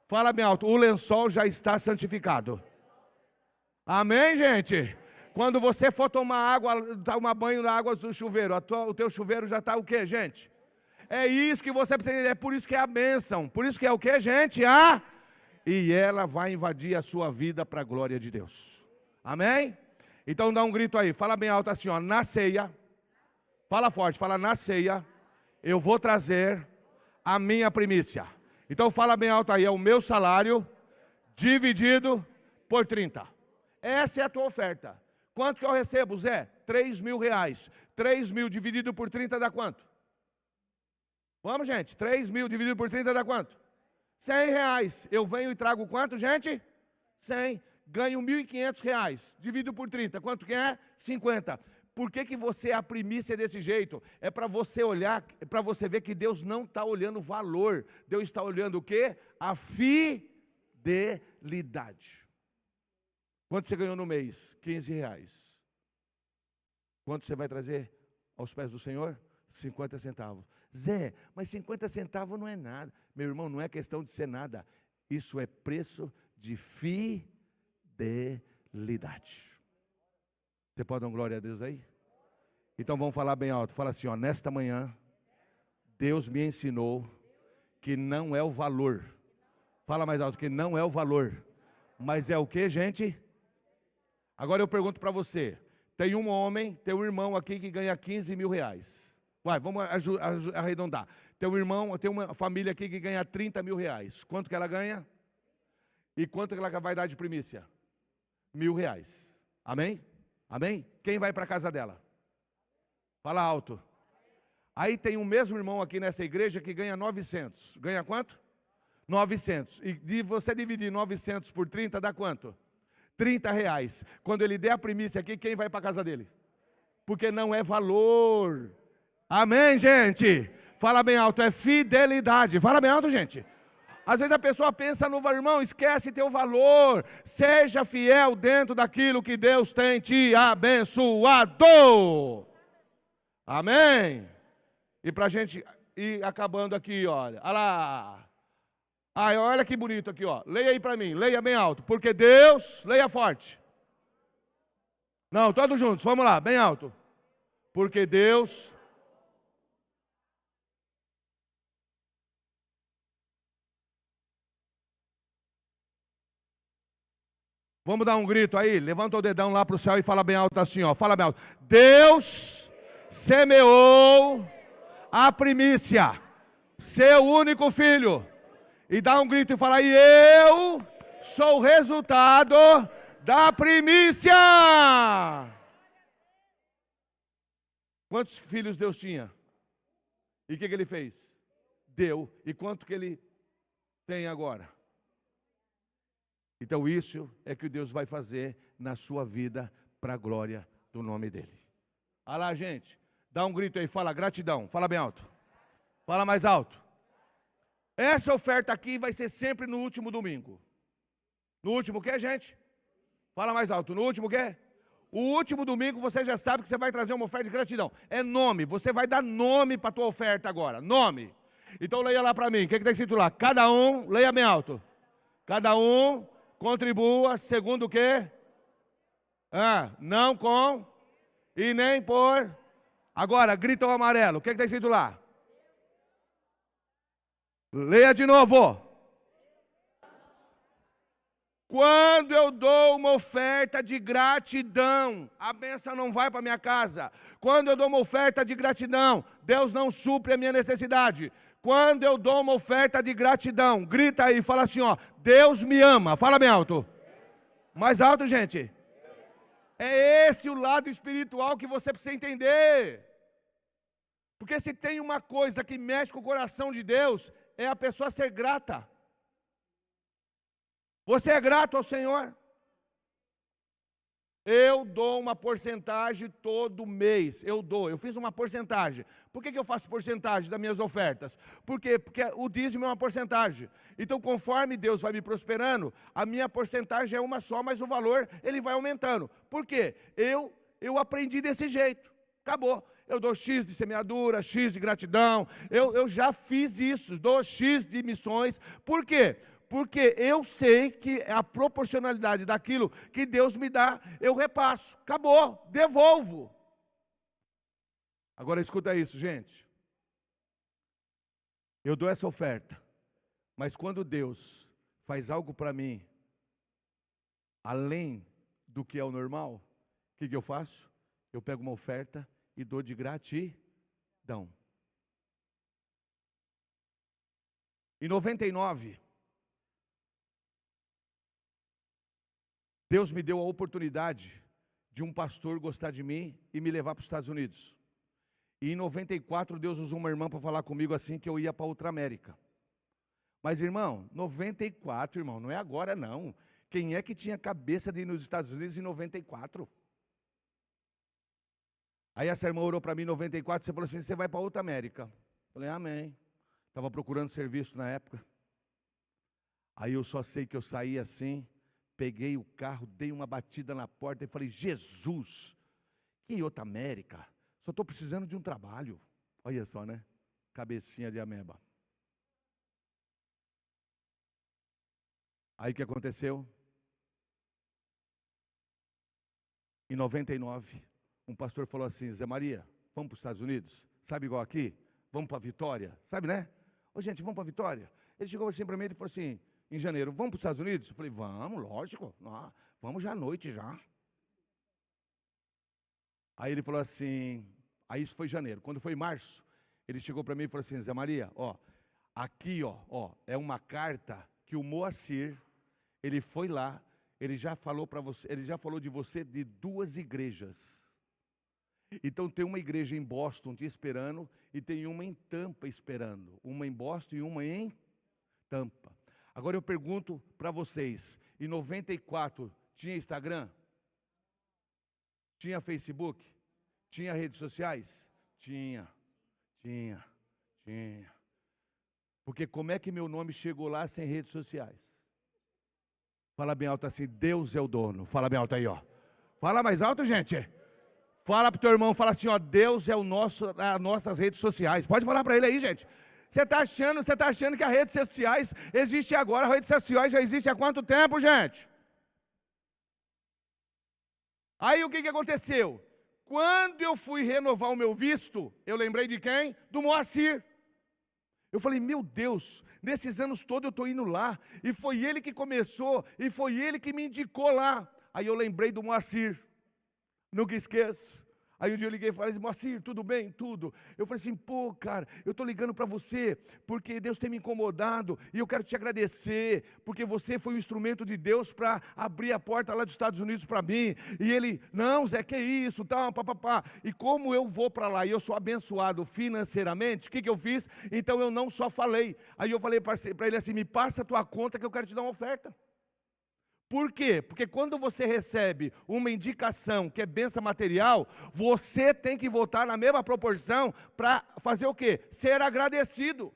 fala bem alto, o lençol já está santificado. Amém, gente? Quando você for tomar água, tomar banho na água do chuveiro, o teu chuveiro já está o quê, gente? É isso que você precisa entender, é por isso que é a bênção. Por isso que é o quê, gente? E ela vai invadir a sua vida para a glória de Deus. Amém? Então dá um grito aí, fala bem alto assim, ó, na ceia, fala forte, fala na ceia, eu vou trazer a minha primícia. Então fala bem alto aí, é o meu salário dividido por 30. Essa é a tua oferta. Quanto que eu recebo, Zé? 3 mil reais. 3 mil dividido por 30 dá quanto? Vamos, gente, 3 mil dividido por 30 dá quanto? 100 reais. Eu venho e trago quanto, gente? 100. Ganho 1.500 reais. Divido por 30. Quanto que é? 50. Por que você é a primícia desse jeito? É para você olhar, é para você ver que Deus não está olhando valor. Deus está olhando o quê? A fidelidade. Quanto você ganhou no mês? 15 reais. Quanto você vai trazer aos pés do Senhor? 50 centavos. Zé, mas 50 centavos não é nada. Meu irmão, não é questão de ser nada. Isso é preço de fidelidade. Você pode dar uma glória a Deus aí? Então vamos falar bem alto. Fala assim, ó, nesta manhã, Deus me ensinou que não é o valor. Fala mais alto, que não é o valor. Mas é o que, gente? Agora eu pergunto para você. Tem um homem, tem um irmão aqui que ganha 15 mil reais. Vai, vamos arredondar. Tem um irmão, tem uma família aqui que ganha 30 mil reais. Quanto que ela ganha? E quanto que ela vai dar de primícia? 1.000 reais. Amém? Amém? Quem vai para a casa dela? Fala alto. Aí tem um mesmo irmão aqui nessa igreja que ganha 900. Ganha quanto? 900. E de você dividir 900 por 30 dá quanto? 30 reais. Quando ele der a primícia aqui, quem vai para a casa dele? Porque não é valor. Amém, gente? Fala bem alto, é fidelidade. Fala bem alto, gente. Às vezes a pessoa pensa no irmão, esquece teu valor. Seja fiel dentro daquilo que Deus tem te abençoado. Amém? E para a gente ir acabando aqui, olha lá. Olha que bonito aqui, ó. Leia aí para mim, leia bem alto. Porque Deus, leia forte. Não, todos juntos, vamos lá, bem alto. Porque Deus... Vamos dar um grito aí? Levanta o dedão lá para o céu e fala bem alto assim, ó. Fala bem alto. Deus semeou a primícia, seu único filho. E dá um grito e fala, e eu sou o resultado da primícia. Quantos filhos Deus tinha? E o que ele fez? Deu. E quanto que ele tem agora? Então isso é que Deus vai fazer na sua vida para a glória do nome dele. Olha lá, gente. Dá um grito aí, fala gratidão. Fala bem alto. Fala mais alto. Essa oferta aqui vai ser sempre no último domingo. No último o quê, gente? Fala mais alto. No último o quê? O último domingo você já sabe que você vai trazer uma oferta de gratidão. É nome. Você vai dar nome para a tua oferta agora. Nome. Então leia lá para mim. O que está escrito lá? Cada um, leia bem alto. Cada um contribua segundo o quê? Não com e nem por. Agora, grita o amarelo. O que está escrito lá? Leia de novo. Quando eu dou uma oferta de gratidão, a bênção não vai para minha casa. Quando eu dou uma oferta de gratidão, Deus não supre a minha necessidade. Quando eu dou uma oferta de gratidão, grita aí, fala assim, ó, Deus me ama. Fala bem alto. Mais alto, gente. É esse o lado espiritual que você precisa entender. Porque se tem uma coisa que mexe com o coração de Deus, é a pessoa ser grata. Você é grato ao Senhor? Eu dou uma porcentagem todo mês. Eu fiz uma porcentagem. Por que eu faço porcentagem das minhas ofertas? Porque o dízimo é uma porcentagem. Então, conforme Deus vai me prosperando, a minha porcentagem é uma só, mas o valor ele vai aumentando. Por quê? Eu aprendi desse jeito. Acabou. Eu dou X de semeadura, X de gratidão. Eu já fiz isso, dou X de missões. Por quê? Porque eu sei que a proporcionalidade daquilo que Deus me dá, eu repasso. Acabou, devolvo. Agora escuta isso, gente. Eu dou essa oferta, mas quando Deus faz algo para mim, além do que é o normal, o que eu faço? Eu pego uma oferta e dou de gratidão. Em 99, Deus me deu a oportunidade de um pastor gostar de mim e me levar para os Estados Unidos. E em 94, Deus usou uma irmã para falar comigo assim que eu ia para outra América. Mas, irmão, 94, irmão, não é agora não. Quem é que tinha cabeça de ir nos Estados Unidos em 94? Aí essa irmã orou para mim em 94, você falou assim, você vai para outra América. Eu falei, amém. Estava procurando serviço na época. Aí eu só sei que eu saí assim, peguei o carro, dei uma batida na porta e falei, Jesus, que outra América? Só estou precisando de um trabalho. Olha só, né? Cabecinha de ameba. Aí o que aconteceu? Em 99, um pastor falou assim, Zé Maria, vamos para os Estados Unidos? Sabe igual aqui? Vamos para Vitória? Sabe, né? Ô gente, vamos para Vitória? Ele chegou assim para mim e falou assim, em janeiro, vamos para os Estados Unidos? Eu falei, vamos, lógico, vamos já à noite já. Aí ele falou assim, aí isso foi janeiro. Quando foi março, ele chegou para mim e falou assim, Zé Maria, ó, aqui ó, é uma carta que o Moacir, ele foi lá, ele já falou para você, ele já falou de você de 2 igrejas. Então tem uma igreja em Boston te esperando e tem uma em Tampa esperando. Uma em Boston e uma em Tampa. Agora eu pergunto para vocês, em 94 tinha Instagram? Tinha Facebook? Tinha redes sociais? Tinha. Porque como é que meu nome chegou lá sem redes sociais? Fala bem alto assim, Deus é o dono. Fala bem alto aí, ó. Fala mais alto, gente. Fala pro teu irmão, fala assim, ó, Deus é o as nossas redes sociais. Pode falar para ele aí, gente. Você está achando que as redes sociais existem agora? As redes sociais já existem há quanto tempo, gente? Aí o que aconteceu? Quando eu fui renovar o meu visto, eu lembrei de quem? Do Moacir. Eu falei, meu Deus, nesses anos todos eu estou indo lá, e foi ele que começou, e foi ele que me indicou lá. Aí eu lembrei do Moacir, nunca esqueço. Aí um dia eu liguei e falei, Moacir, tudo bem? Tudo. Eu falei assim, pô, cara, eu estou ligando para você, porque Deus tem me incomodado, e eu quero te agradecer, porque você foi o instrumento de Deus para abrir a porta lá dos Estados Unidos para mim. E ele, não, Zé, que isso, tal, papapá. E como eu vou para lá, e eu sou abençoado financeiramente, o que eu fiz? Então eu não só falei. Aí eu falei para ele assim, me passa a tua conta que eu quero te dar uma oferta. Por quê? Porque quando você recebe uma indicação que é bênção material, você tem que voltar na mesma proporção para fazer o quê? Ser agradecido.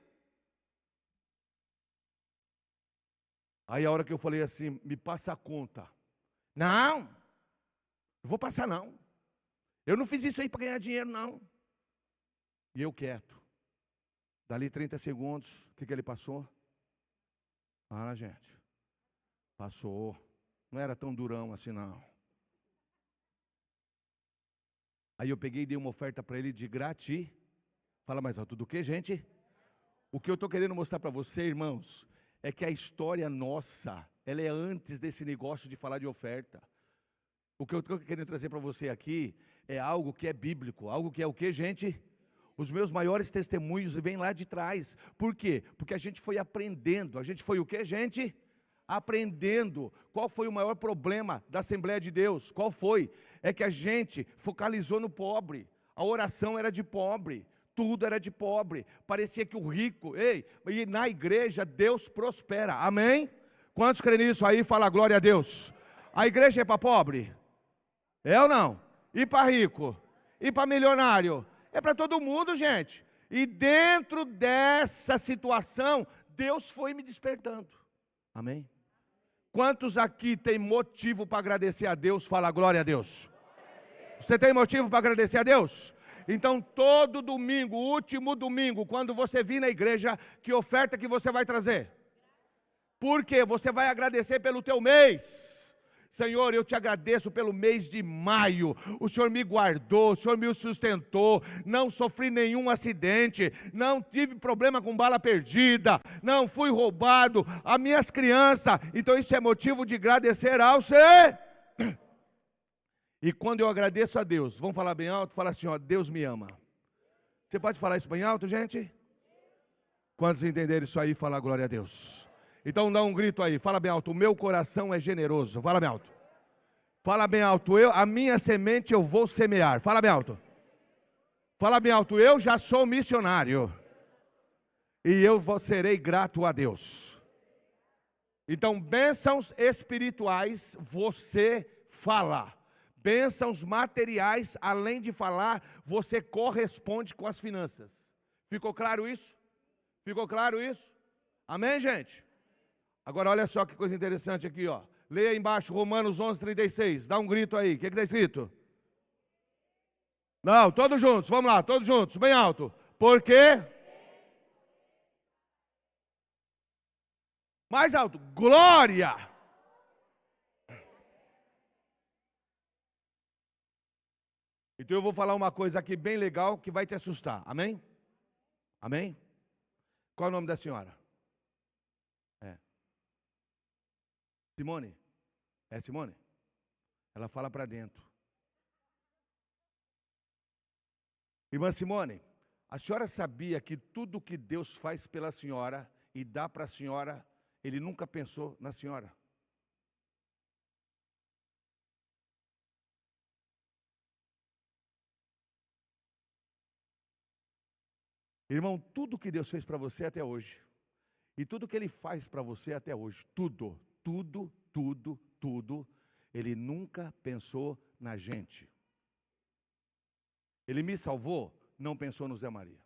Aí a hora que eu falei assim, me passa a conta. Não, não vou passar não. Eu não fiz isso aí para ganhar dinheiro não. E eu quieto. Dali 30 segundos, o que ele passou? Fala, gente. Passou. Não era tão durão assim, não. Aí eu peguei e dei uma oferta para ele de gratidão. Fala mais alto do que, gente? O que eu estou querendo mostrar para você, irmãos, é que a história nossa, ela é antes desse negócio de falar de oferta. O que eu estou querendo trazer para você aqui é algo que é bíblico. Algo que é o que, gente? Os meus maiores testemunhos vêm lá de trás. Por quê? Porque a gente foi aprendendo. A gente foi o que, gente? Aprendendo. Qual foi o maior problema da Assembleia de Deus? Qual foi? É que a gente focalizou no pobre. A oração era de pobre. Tudo era de pobre. Parecia que o rico, e na igreja Deus prospera. Amém? Quantos creem nisso aí? Fala glória a Deus. A igreja é para pobre? É ou não? E para rico? E para milionário? É para todo mundo, gente. E dentro dessa situação, Deus foi me despertando. Amém? Quantos aqui tem motivo para agradecer a Deus? Fala glória a Deus. Você tem motivo para agradecer a Deus? Então todo domingo, último domingo, quando você vir na igreja, que oferta que você vai trazer? Porque você vai agradecer pelo teu mês. Senhor, eu te agradeço pelo mês de maio. O Senhor me guardou, o Senhor me sustentou. Não sofri nenhum acidente, não tive problema com bala perdida, não fui roubado, as minhas crianças. Então isso é motivo de agradecer ao Senhor. E quando eu agradeço a Deus, vamos falar bem alto? Fala assim, ó, Deus me ama. Você pode falar isso bem alto, gente? Quantos entenderam isso aí, fala glória a Deus. Então dá um grito aí, fala bem alto, o meu coração é generoso, fala bem alto. Fala bem alto, a minha semente eu vou semear, fala bem alto. Fala bem alto, eu já sou missionário. E eu serei grato a Deus. Então bênçãos espirituais, você fala. Bênçãos materiais, além de falar, você corresponde com as finanças. Ficou claro isso? Ficou claro isso? Amém, gente? Agora olha só que coisa interessante aqui, ó. Leia embaixo Romanos 11:36. Dá um grito aí. O que está escrito? Não, todos juntos. Vamos lá, todos juntos, bem alto. Por quê? Mais alto. Glória. Então eu vou falar uma coisa aqui bem legal que vai te assustar. Amém? Amém? Qual é o nome da senhora? Simone? É Simone? Ela fala para dentro. Irmã Simone, a senhora sabia que tudo que Deus faz pela senhora e dá para a senhora, Ele nunca pensou na senhora? Irmão, tudo que Deus fez para você até hoje, e tudo que Ele faz para você até hoje, tudo, Ele nunca pensou na gente. Ele me salvou, não pensou no Zé Maria.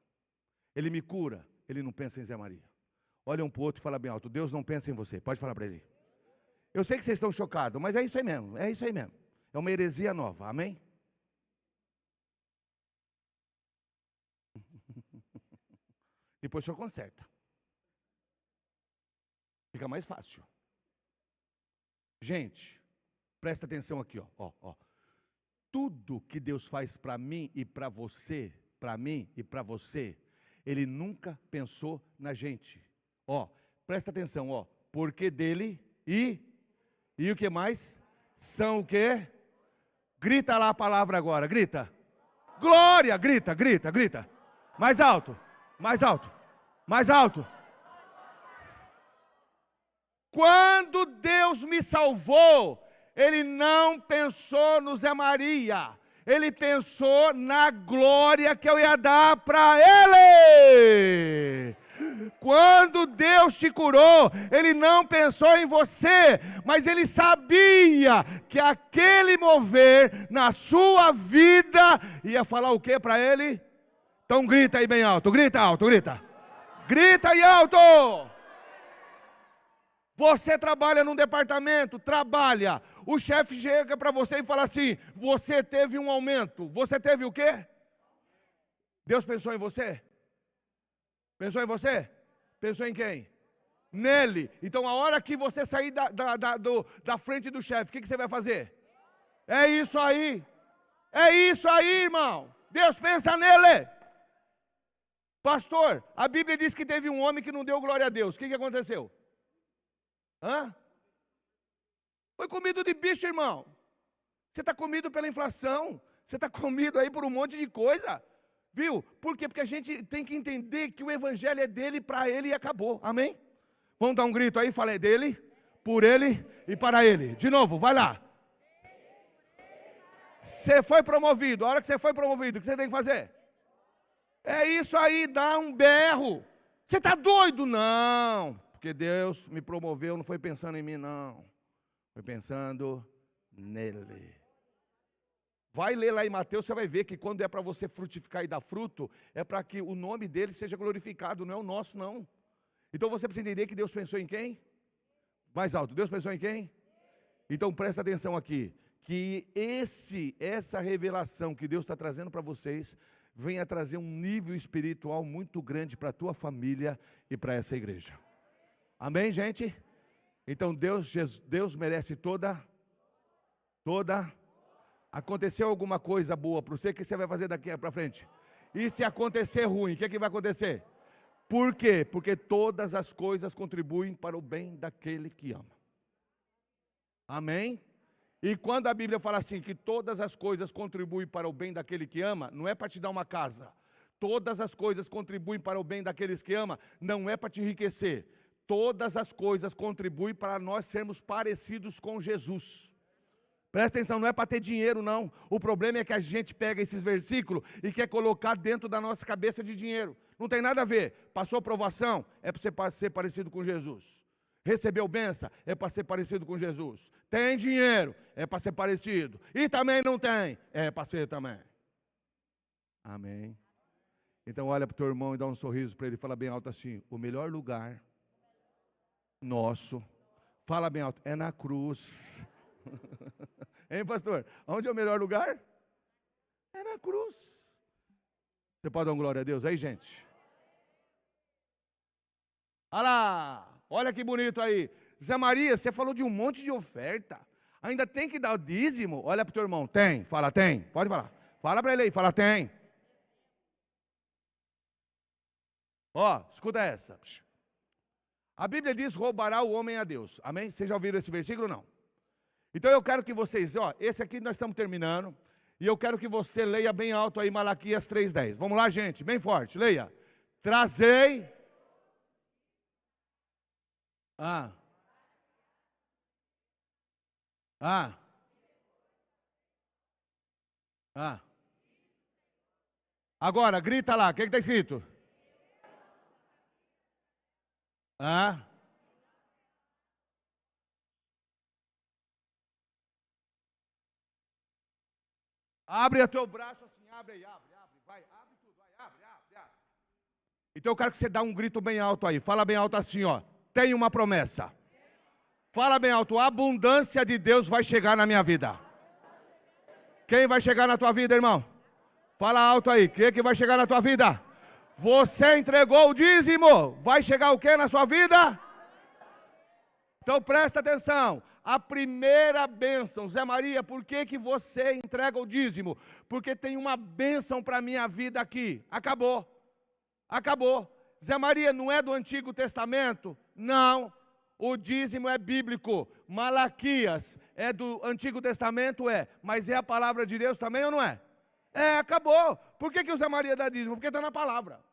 Ele me cura, Ele não pensa em Zé Maria. Olha um para o outro e fala bem alto, Deus não pensa em você. Pode falar para ele. Eu sei que vocês estão chocados, mas é isso aí mesmo, é isso aí mesmo. É uma heresia nova, amém? Depois o senhor conserta. Fica mais fácil. Gente, presta atenção aqui, ó. Tudo que Deus faz para mim e para você, para mim e para você, Ele nunca pensou na gente. Ó, presta atenção, ó. Porque dele e o que mais? São o quê? Grita lá a palavra agora, grita. Glória, grita, grita, grita. Mais alto, mais alto, mais alto. Quando Deus me salvou, Ele não pensou no Zé Maria. Ele pensou na glória que eu ia dar para Ele. Quando Deus te curou, Ele não pensou em você, mas Ele sabia que aquele mover na sua vida ia falar o que para Ele? Então grita aí bem alto, grita alto, grita. Grita aí alto. Você trabalha num departamento, trabalha. O chefe chega para você e fala assim: você teve um aumento. Você teve o quê? Deus pensou em você? Pensou em você? Pensou em quem? Nele. Então a hora que você sair da frente do chefe, o que você vai fazer? É isso aí. É isso aí, irmão. Deus pensa nele. Pastor, a Bíblia diz que teve um homem que não deu glória a Deus. O que aconteceu? Hã? Foi comido de bicho, irmão. Você está comido pela inflação. Você está comido aí por um monte de coisa. Viu? Por quê? Porque a gente tem que entender que o evangelho é dele, para ele e acabou. Amém? Vamos dar um grito aí, fala, é dele, por ele e para ele. De novo, vai lá. Você foi promovido. A hora que você foi promovido, o que você tem que fazer? É isso aí, dá um berro. Você está doido? Não. Porque Deus me promoveu, não foi pensando em mim, não. Foi pensando nele. Vai ler lá em Mateus, você vai ver que quando é para você frutificar e dar fruto, é para que o nome dele seja glorificado, não é o nosso, não. Então você precisa entender que Deus pensou em quem? Mais alto, Deus pensou em quem? Então presta atenção aqui, que essa revelação que Deus está trazendo para vocês, venha trazer um nível espiritual muito grande para a tua família e para essa igreja. Amém, gente? Então Deus merece toda. Aconteceu alguma coisa boa para você, o que você vai fazer daqui para frente? E se acontecer ruim, o que vai acontecer? Por quê? Porque todas as coisas contribuem para o bem daquele que ama. Amém? E quando a Bíblia fala assim, que todas as coisas contribuem para o bem daquele que ama, não é para te dar uma casa. Todas as coisas contribuem para o bem daqueles que ama, não é para te enriquecer. Todas as coisas contribuem para nós sermos parecidos com Jesus. Presta atenção, não é para ter dinheiro não. O problema é que a gente pega esses versículos e quer colocar dentro da nossa cabeça de dinheiro. Não tem nada a ver. Passou provação, é para você ser parecido com Jesus. Recebeu bênção, é para ser parecido com Jesus. Tem dinheiro, é para ser parecido. E também não tem, é para ser também. Amém. Então olha para o teu irmão e dá um sorriso para ele. Fala bem alto assim: o melhor lugar nosso, fala bem alto, é na cruz. Hein, pastor? Onde é o melhor lugar? É na cruz. Você pode dar glória a Deus aí, gente? Olha lá, olha que bonito aí. Zé Maria, você falou de um monte de oferta. Ainda tem que dar o dízimo? Olha para o teu irmão, tem? Fala, tem. Pode falar. Fala para ele aí, fala, tem. Ó, escuta essa. A Bíblia diz, roubará o homem a Deus. Amém? Vocês já ouviram esse versículo ou não? Então eu quero que vocês, ó, esse aqui nós estamos terminando, e eu quero que você leia bem alto aí Malaquias 3:10. Vamos lá, gente, bem forte, leia. Trazei. Agora, grita lá, o que está escrito? Abre o teu braço assim, abre aí, abre, vai, abre tudo, vai, abre. Então eu quero que você dê um grito bem alto aí, fala bem alto assim, ó, tem uma promessa. Fala bem alto, a abundância de Deus vai chegar na minha vida. Quem vai chegar na tua vida, irmão? Fala alto aí, quem que vai chegar na tua vida? Você entregou o dízimo, vai chegar o que na sua vida? Então presta atenção. A primeira bênção, Zé Maria, por que você entrega o dízimo? Porque tem uma bênção para a minha vida aqui. Acabou. Acabou. Zé Maria, não é do Antigo Testamento? Não. O dízimo é bíblico. Malaquias é do Antigo Testamento? É. Mas é a palavra de Deus também ou não é? É, acabou. Por que o Zé Maria dá dízimo? Porque está na palavra.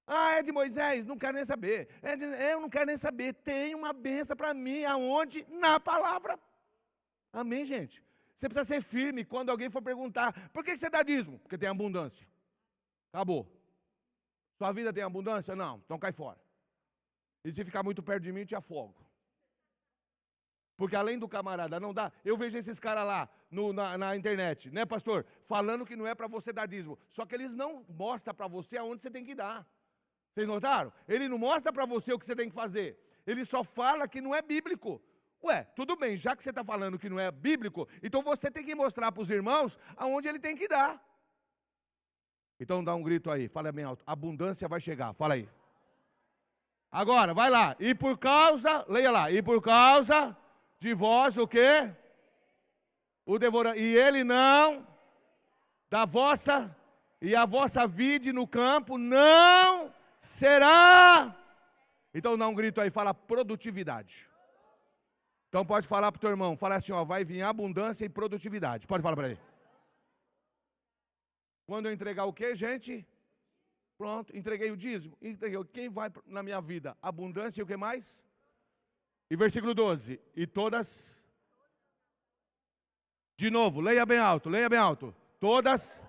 Ah, é de Moisés? Não quero nem saber. Eu não quero nem saber. Tem uma benção para mim. Aonde? Na palavra. Amém, gente? Você precisa ser firme quando alguém for perguntar: por que você dá dízimo? Porque tem abundância. Acabou. Sua vida tem abundância? Não, então cai fora. E se ficar muito perto de mim, te afogo. Porque além do camarada não dá, eu vejo esses caras lá na internet, né, pastor? Falando que não é para você dar dízimo. Só que eles não mostram para você aonde você tem que dar. Vocês notaram? Ele não mostra para você o que você tem que fazer. Ele só fala que não é bíblico. Ué, tudo bem, já que você está falando que não é bíblico, então você tem que mostrar para os irmãos aonde ele tem que dar. Então dá um grito aí, fala bem alto. Abundância vai chegar, fala aí. Agora, vai lá. E por causa, leia lá. E por causa de vós, o quê? O devorador. E ele não, da vossa, e a vossa vide no campo não será. Então dá um grito aí, fala produtividade. Então pode falar para o teu irmão, fala assim, ó, vai vir abundância e produtividade. Pode falar para ele. Quando eu entregar o quê, gente? Pronto, entreguei o dízimo. Entreguei. Quem vai na minha vida? Abundância e o que mais? E versículo 12. E todas. De novo, leia bem alto, leia bem alto. Todas.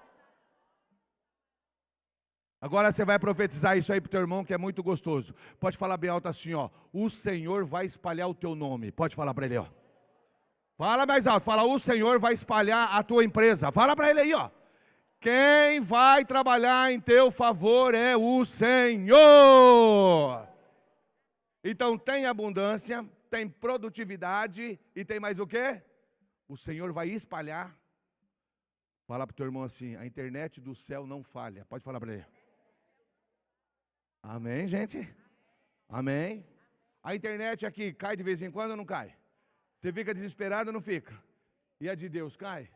Agora você vai profetizar isso aí para o teu irmão, que é muito gostoso. Pode falar bem alto assim, ó. O Senhor vai espalhar o teu nome. Pode falar para ele, ó. Fala mais alto, fala, o Senhor vai espalhar a tua empresa. Fala para ele aí, ó. Quem vai trabalhar em teu favor é o Senhor. Então tem abundância, tem produtividade e tem mais o quê? O Senhor vai espalhar. Fala para o teu irmão assim, a internet do céu não falha. Pode falar para ele. Amém, gente? Amém? A internet aqui cai de vez em quando ou não cai? Você fica desesperado ou não fica? E a de Deus cai?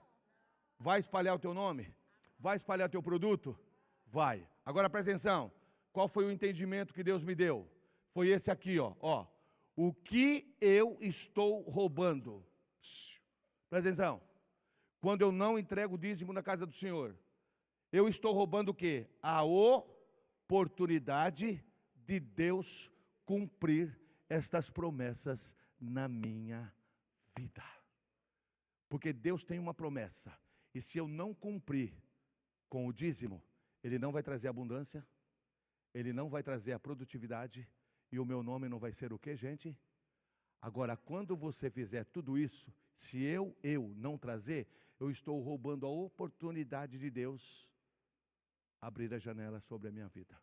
Vai espalhar o teu nome? Vai espalhar teu produto? Vai. Agora presta atenção. Qual foi o entendimento que Deus me deu? Foi esse aqui, ó. O que eu estou roubando? Presta atenção. Quando eu não entrego o dízimo na casa do Senhor, eu estou roubando o quê? A oportunidade de Deus cumprir estas promessas na minha vida. Porque Deus tem uma promessa. E se eu não cumprir com o dízimo, ele não vai trazer abundância, ele não vai trazer a produtividade, e o meu nome não vai ser o quê, gente? Agora, quando você fizer tudo isso, se eu não trazer, eu estou roubando a oportunidade de Deus abrir a janela sobre a minha vida.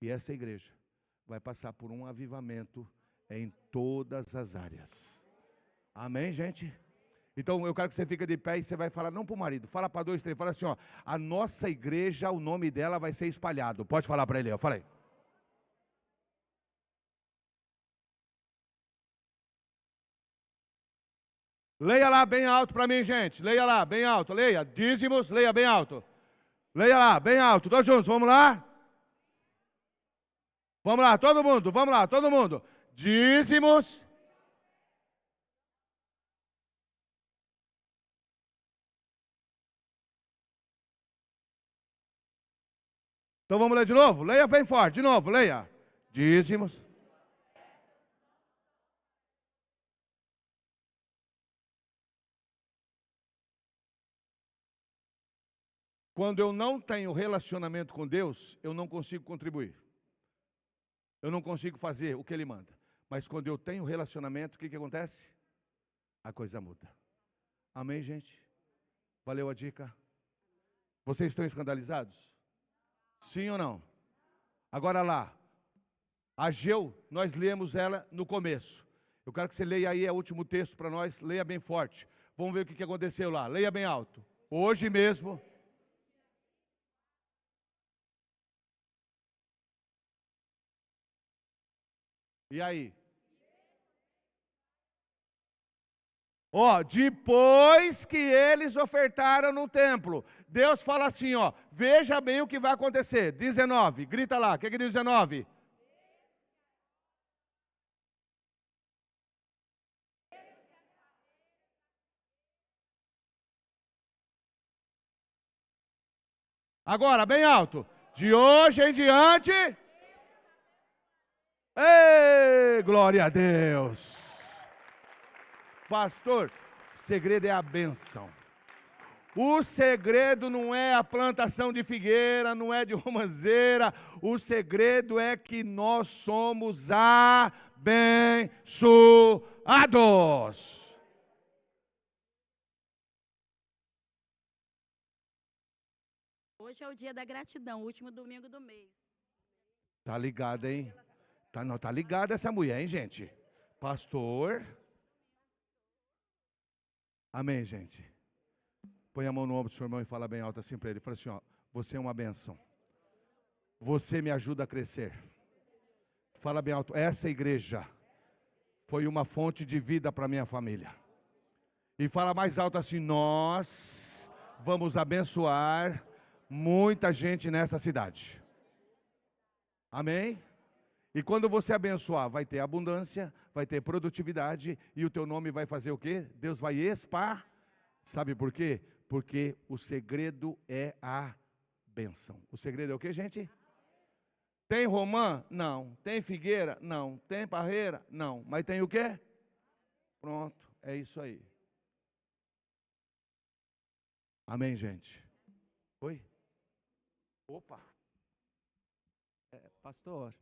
E essa igreja vai passar por um avivamento em todas as áreas. Amém, gente? Então eu quero que você fique de pé e você vai falar, não para o marido, fala para 2, 3, fala assim, ó, a nossa igreja, o nome dela vai ser espalhado. Pode falar para ele, ó, fala aí. Leia lá bem alto para mim, gente. Leia lá, bem alto, leia. Dízimos, leia bem alto. Leia lá, bem alto. Todos juntos, vamos lá? Vamos lá, todo mundo, vamos lá, todo mundo. Dízimos. Então vamos ler de novo? Leia bem forte, de novo, leia. Dízimos. Quando eu não tenho relacionamento com Deus, eu não consigo contribuir. Eu não consigo fazer o que Ele manda. Mas quando eu tenho relacionamento, o que acontece? A coisa muda. Amém, gente? Valeu a dica? Vocês estão escandalizados? Sim ou não? Agora lá, Ageu, nós lemos ela no começo. Eu quero que você leia aí o último texto para nós, leia bem forte. Vamos ver o que aconteceu lá, leia bem alto. Hoje mesmo. E aí? Ó, depois que eles ofertaram no templo, Deus fala assim, ó, veja bem o que vai acontecer. 19, grita lá, o que diz 19? Agora, bem alto. De hoje em diante. Ei, glória a Deus. Pastor, o segredo é a bênção. O segredo não é a plantação de figueira, não é de romanceira. O segredo é que nós somos abençoados. Hoje é o dia da gratidão, o último domingo do mês. Tá ligado, hein? Tá ligada essa mulher, hein, gente? Pastor. Amém, gente. Põe a mão no ombro do seu irmão e fala bem alto assim para ele. Fala assim, ó, você é uma bênção. Você me ajuda a crescer. Fala bem alto, essa igreja foi uma fonte de vida para minha família. E fala mais alto assim, nós vamos abençoar muita gente nessa cidade. Amém? E quando você abençoar, vai ter abundância, vai ter produtividade, e o teu nome vai fazer o quê? Deus vai expar. Sabe por quê? Porque o segredo é a bênção. O segredo é o quê, gente? Tem romã? Não. Tem figueira? Não. Tem parreira? Não. Mas tem o quê? Pronto, é isso aí. Amém, gente? Oi? Opa. Pastor,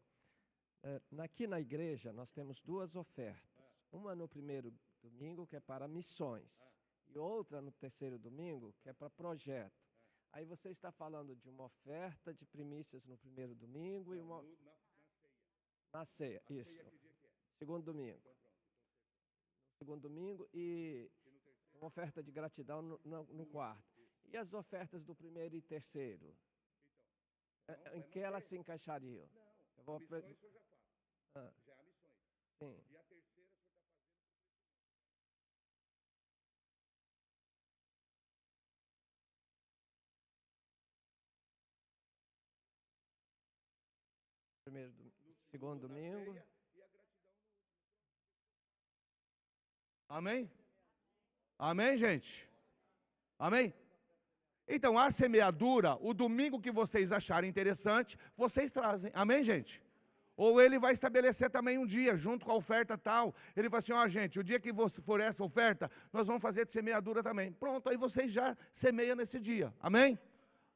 aqui na igreja nós temos duas ofertas. Uma no primeiro domingo, que é para missões, e outra no terceiro domingo, que é para projeto. Aí você está falando de uma oferta de primícias no primeiro domingo e uma... Na ceia, isso. Segundo domingo. Segundo domingo e uma oferta de gratidão no quarto. E as ofertas do primeiro e terceiro? Em que elas se encaixariam? Eu vou... Missões o senhor já faz. Já é missões. Sim. E a terceira o senhor está fazendo primeiro, segundo domingo. E a gratidão Amém? Amém, gente? Amém? Então, a semeadura, o domingo que vocês acharem interessante, vocês trazem. Amém, gente? Ou ele vai estabelecer também um dia, junto com a oferta tal. Ele vai assim, ó, gente, o dia que for essa oferta, nós vamos fazer de semeadura também. Pronto, aí vocês já semeiam nesse dia. Amém?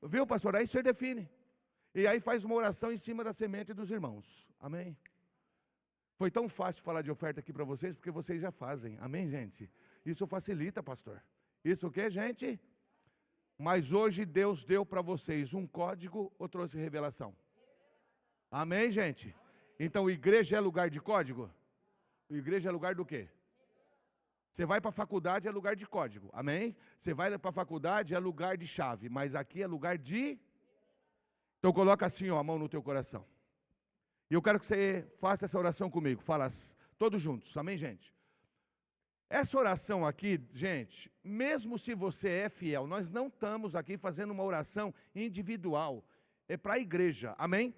Viu, pastor? Aí você define. E aí faz uma oração em cima da semente dos irmãos. Amém? Foi tão fácil falar de oferta aqui para vocês, porque vocês já fazem. Amém, gente? Isso facilita, pastor. Isso o quê, gente? Mas hoje Deus deu para vocês um código ou trouxe revelação? Amém, gente? Então, igreja é lugar de código? Igreja é lugar do quê? Você vai para a faculdade, é lugar de código. Amém? Você vai para a faculdade, é lugar de chave. Mas aqui é lugar de... Então, coloca assim, ó, a mão no teu coração. E eu quero que você faça essa oração comigo. Fala todos juntos. Amém, gente? Essa oração aqui, gente, mesmo se você é fiel, nós não estamos aqui fazendo uma oração individual, é para a igreja, amém?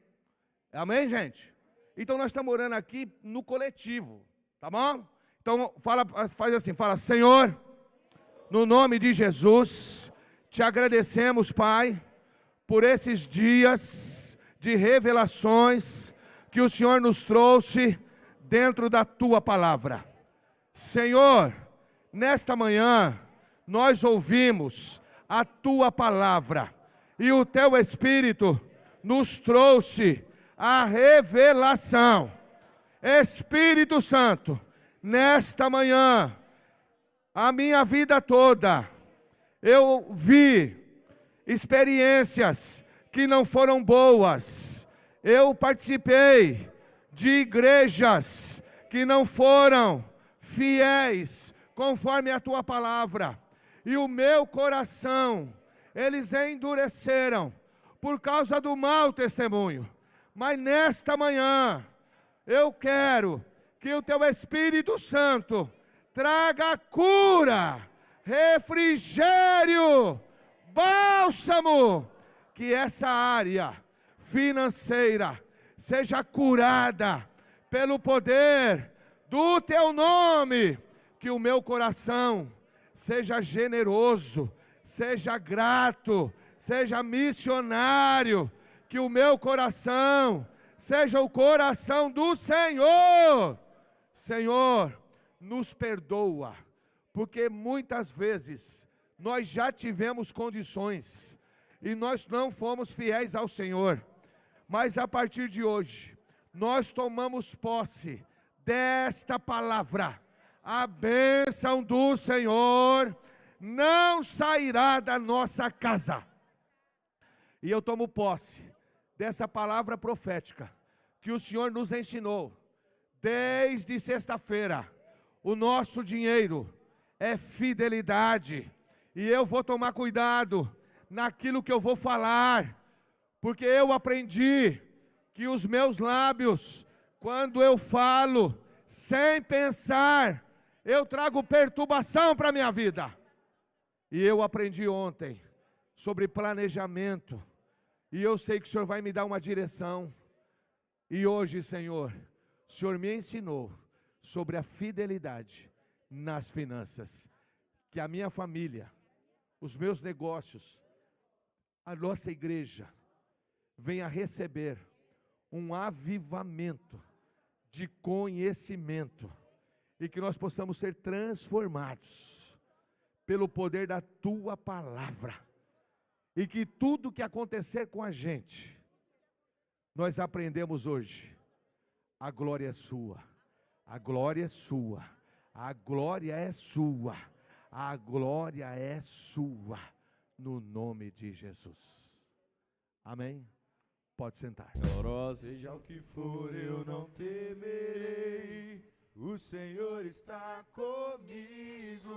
Amém, gente? Então nós estamos orando aqui no coletivo, tá bom? Então faz assim, fala, Senhor, no nome de Jesus, te agradecemos, Pai, por esses dias de revelações que o Senhor nos trouxe dentro da tua palavra. Senhor, nesta manhã, nós ouvimos a tua palavra e o teu Espírito nos trouxe a revelação. Espírito Santo, nesta manhã, a minha vida toda, eu vi experiências que não foram boas. Eu participei de igrejas que não foram fiéis, conforme a tua palavra, e o meu coração, eles endureceram, por causa do mau testemunho, mas nesta manhã, eu quero que o teu Espírito Santo traga cura, refrigério, bálsamo, que essa área financeira seja curada pelo poder do teu nome, que o meu coração seja generoso, seja grato, seja missionário, que o meu coração seja o coração do Senhor. Senhor, nos perdoa, porque muitas vezes nós já tivemos condições e nós não fomos fiéis ao Senhor, mas a partir de hoje, nós tomamos posse desta palavra. A bênção do Senhor não sairá da nossa casa. E eu tomo posse dessa palavra profética que o Senhor nos ensinou desde sexta-feira. O nosso dinheiro é fidelidade, e eu vou tomar cuidado naquilo que eu vou falar, porque eu aprendi que os meus lábios, quando eu falo sem pensar, eu trago perturbação para a minha vida. E eu aprendi ontem sobre planejamento, e eu sei que o Senhor vai me dar uma direção. E hoje, Senhor, o Senhor me ensinou sobre a fidelidade nas finanças, que a minha família, os meus negócios, a nossa igreja, venha receber um avivamento de conhecimento, e que nós possamos ser transformados pelo poder da Tua palavra, e que tudo que acontecer com a gente, nós aprendemos hoje, a glória é sua, a glória é sua, a glória é sua, a glória é sua, no nome de Jesus. Amém? Pode sentar. Seja o que for, eu não temerei, o Senhor está comigo.